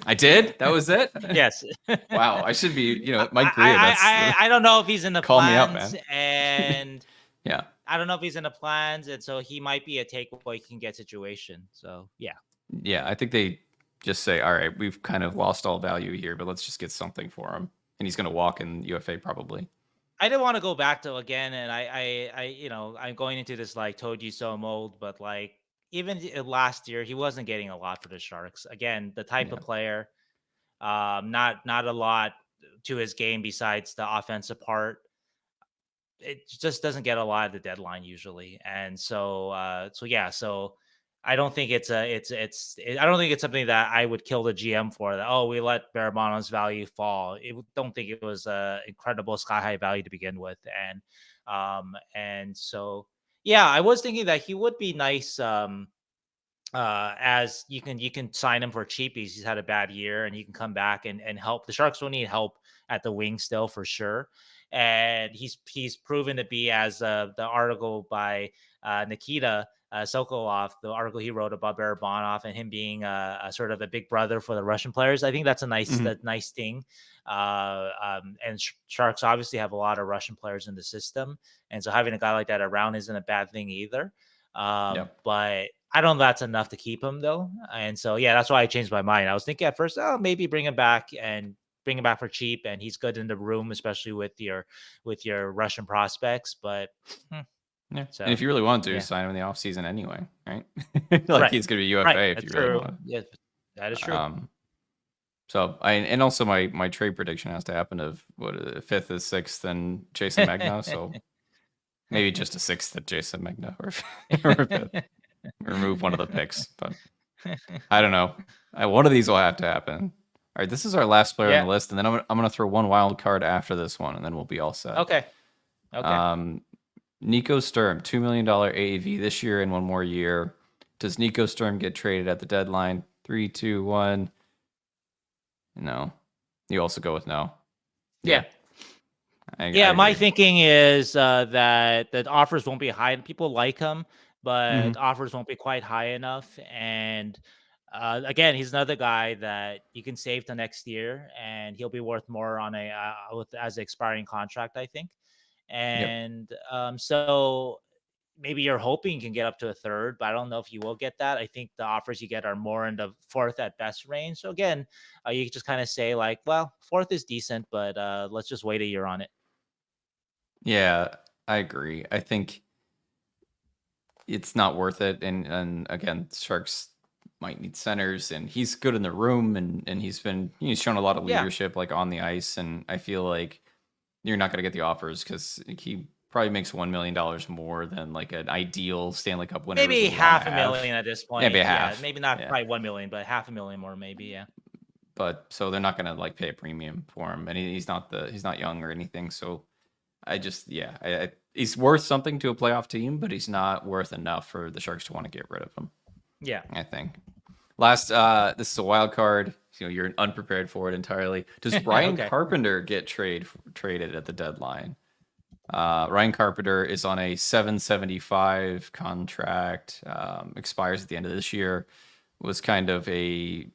I did. That was it. Yes. Wow, I should be. Mike Gria. That's I don't know if he's in the call me out, plans, man. and Yeah, I don't know if he's in the plans, and so he might be a takeaway can get situation. So yeah, yeah. I think they just say, all right, we've kind of lost all value here, but let's just get something for him, and he's going to walk in UFA probably. I didn't want to go back to again, and I'm going into this like told you so mode, but like even last year, he wasn't getting a lot for the Sharks. Again, the type Yeah, of player, not a lot to his game besides the offensive part. It just doesn't get a lot of the deadline usually, and so yeah, so I don't think I don't think it's something that I would kill the GM for. That, oh, we let Barabanov's value fall. Don't think it was a incredible sky high value to begin with, and so yeah, I was thinking that he would be nice. as you can sign him for cheapies. He's had a bad year, and he can come back and help. The Sharks will need help at the wing still for sure, and he's proven to be, as the article by Nikita Sokolov, the article he wrote about Barabanov and him being a sort of a big brother for the Russian players. I think that's a Mhm. nice thing. And Sharks obviously have a lot of Russian players in the system, and so having a guy like that around isn't a bad thing either. Yep. But I don't know that's enough to keep him though. And so yeah, that's why I changed my mind. I was thinking at first, oh, maybe bring him back for cheap, and he's good in the room, especially with your Russian prospects. But hmm, Yeah. And so if you really want to, yeah, sign him in the offseason anyway, right? Like right, he's going to be right. UFA if you That's really true. want Yeah, that is to. true. So I and also my trade prediction has to happen of what fifth is sixth and Jason Magna. So maybe just a sixth at Jason Magna or or a fifth. Remove one of the picks, but I don't know. One of these will have to happen. All right, this is our last player on the Yeah. list, and then I'm gonna throw one wild card after this one, and then we'll be all set. Okay. Okay. Um, Nico Sturm, $2 million AAV this year and one more year. Does Nico Sturm get traded at the deadline? Three, two, one. No. You also go with no. Yeah, Yeah. I Yeah, my agree. thinking is that offers won't be high. People like him, Hmm. but offers won't be quite high enough. And again, he's another guy that you can save to next year, and he'll be worth more on as an expiring contract, I think. Yep. And so maybe you're hoping you can get up to a third, but I don't know if you will get that. I think the offers you get are more in the fourth at best range. So again, you just kind of say like, well, fourth is decent, but let's just wait a year on it. Yeah, I agree. I think it's not worth it. And again, Sharks might need centers, and he's good in the room, and he's shown a lot of Yeah. leadership like on the ice, and I feel like you're not gonna get the offers because he probably makes $1 million more than like an ideal Stanley Cup winner Maybe would want to half a have. million at this Maybe point. a Yeah, half. maybe not Yeah. quite 1 million, but half a million more, maybe. Yeah. But so they're not gonna like pay a premium for him, and he's not young or anything. So I just yeah, he's worth something to a playoff team, but he's not worth enough for the Sharks to want to get rid of him. Yeah. I think. Last, this is a wild card. You're unprepared for it entirely. Does Ryan Okay. Carpenter get traded at the deadline? Ryan Carpenter is on a 775 contract. Expires at the end of this year. Was kind of a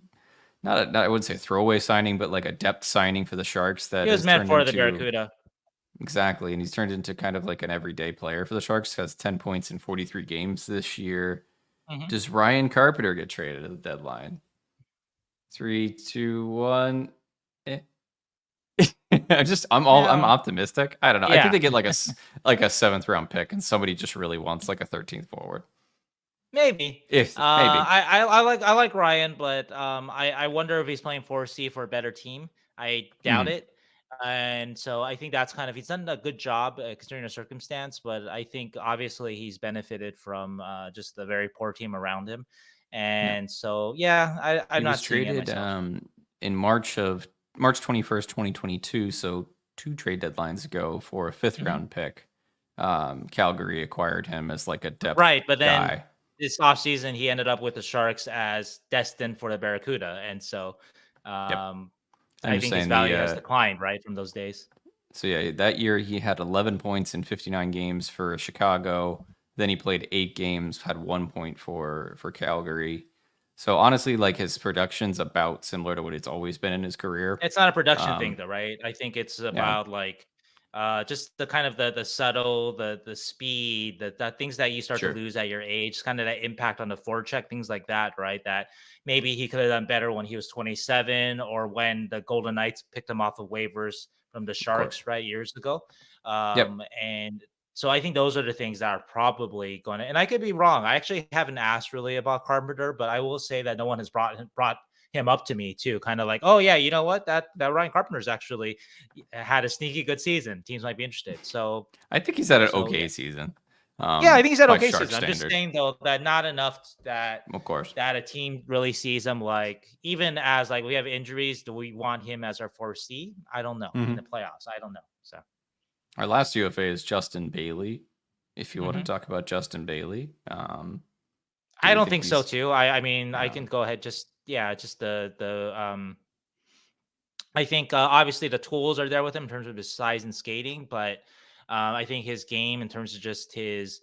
not I wouldn't say throwaway signing, but like a depth signing for the Sharks He that was has meant turned for the into Barracuda. exactly, and he's turned into kind of like an everyday player for the Sharks. Has 10 points in 43 games this year. Mhm. Does Ryan Carpenter get traded at the deadline? Three, two, one. Eh. I'm No. optimistic. I don't know. I think Yeah. they get like a seventh round pick, and somebody just really wants like a 13th forward. Maybe. If maybe, I like Ryan, but I wonder if he's playing 4C for a better team. I doubt Mhm. it. And so I think that's kind of he's done a good job considering the circumstance, but I think obviously he's benefited from just the very poor team around him. Yeah. And so yeah, I'm He was not seeing it traded myself. in March 21st, 2022. So two trade deadlines ago for a fifth Mhm. round pick. Calgary acquired him as like a depth Right, but then guy. this offseason, he ended up with the Sharks as destined for the Barracuda, and so, Yep. um, I'm I just think his saying value has declined, right, from those days. so yeah, that year he had 11 points in 59 games for Chicago. Then he played 8 games, had 1 point for Calgary. So honestly, like his production's about similar to what it's always been in his career. It's not a production thing Um, though, right? I think it's yeah, about, like, just the kind of the subtle, the speed, the things that you start to sure, lose at your age, kind of that impact on the forecheck, things like that, right? That maybe he could have done better when he was 27 or when the Golden Knights picked him off of waivers from the of course. Sharks, right, years ago. Yep. And so I think those are the things that are probably going to, and I could be wrong. I actually haven't asked really about Carpenter, but I will say that no one has brought him up to me too, kind of like, oh yeah, you know what, that Ryan Carpenter's actually had a sneaky good season. Teams might be interested. So I think he's had an so okay yeah, season. yeah, I think he's had By okay Shark season. I'm just standards, saying though that not enough that of course. a team really sees him, like even as like we have injuries. Do we want him as our 4C? I don't know in the Hmm. playoffs. I don't know. So Our last UFA is Justin Bailey. If you want to mhm. talk about Justin Bailey, Do I we don't think think so he's too. I mean, I no? can go ahead. Just yeah, just I think obviously the tools are there with him in terms of his size and skating, but I think his game in terms of just his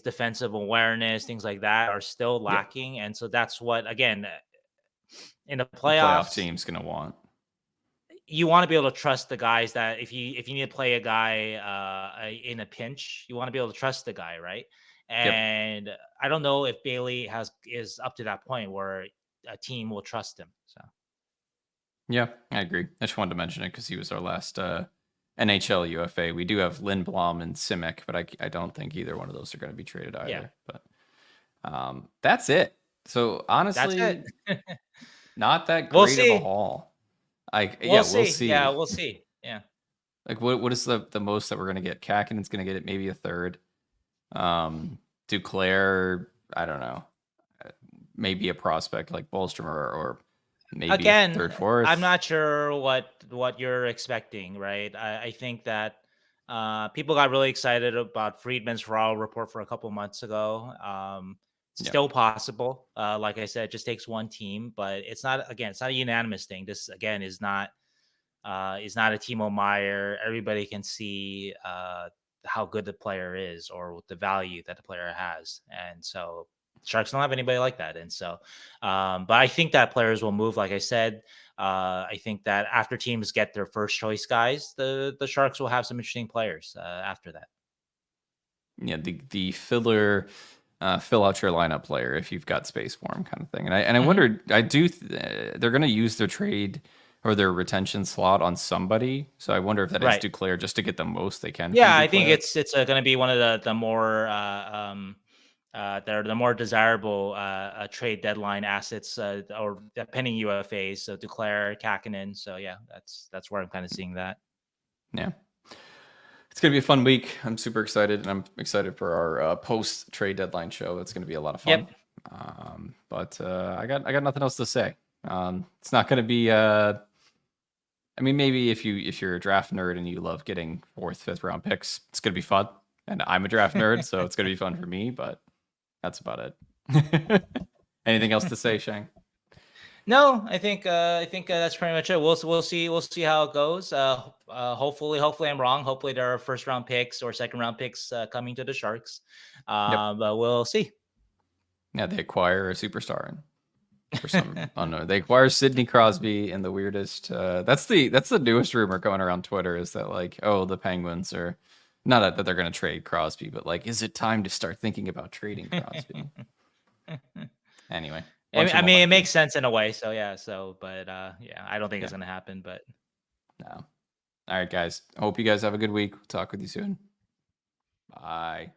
defensive awareness, things like that, are still Yeah, lacking. And so that's what again in the the playoff playoffs team's gonna want. you want to be able to trust the guys that if you need to play a guy in a pinch, you want to be able to trust the guy, right? Yep. And I don't know if Bailey is up to that point where a team will trust him. So Yeah, I agree. I just wanted to mention it because he was our last NHL UFA. We do have Lindblom and Simic, but I don't think either one of those are going to be traded yeah, either. But that's it. So that's it. honestly, not that We'll great of a see. haul. Like, We'll yeah, we'll see. Yeah, see. we'll see. Yeah. Like, what is the most that we're going to get? Kakinen's going to get it maybe a third. Duclair, I don't know, maybe a prospect like Bolstrom or maybe a Again, third, I'm fourth. not sure what you're expecting, right? I think that people got really excited about Friedman's Raw report for a couple months ago. Yeah, Still possible. Like I said, it just takes one team, but it's not again, it's not a unanimous thing. This again is not a Timo Meyer. Everybody can see how good the player is or the value that the player has. And so Sharks don't have anybody like that. And so, but I think that players will move. Like I said, I think that after teams get their first choice guys, the Sharks will have some interesting players after that. yeah, the filler, fill out your lineup player if you've got space for him, kind of thing. And I Hmm. wondered, they're going to use their trade or their retention slot on somebody. So I wonder if that is Right. Duclair just to get the most they can from Yeah, I think Duclair. it's going to be one of the more they're the more desirable trade deadline assets or pending UFAs. So Duclair, Kakinen. So yeah, that's where I'm kind of seeing that. Yeah. It's gonna be a fun week. I'm super excited, and I'm excited for our post trade deadline show. That's gonna be a lot of fun. Yep. But I got nothing else to say. It's not gonna be. I mean, maybe if you're a draft nerd and you love getting fourth, fifth round picks, it's gonna be fun. And I'm a draft nerd, so it's gonna be fun for me. But that's about it. Anything else to say, Shang? No, I think that's pretty much it. We'll see how it goes. Hopefully I'm wrong. Hopefully there are first round picks or second round picks coming to the Sharks. Yep. But we'll see. Yeah, they acquire a superstar, and for some unknown, they acquire Sidney Crosby in the weirdest. That's the newest rumor going around Twitter is that like, oh, the Penguins are not that they're going to trade Crosby, but like, is it time to start thinking about trading Crosby? Anyway, bunch of I mean, it makes malarkey. sense in a way. So yeah. But yeah, I don't think it's Yeah, gonna happen. But no. All right, guys. I hope you guys have a good week. Talk with you soon. Bye.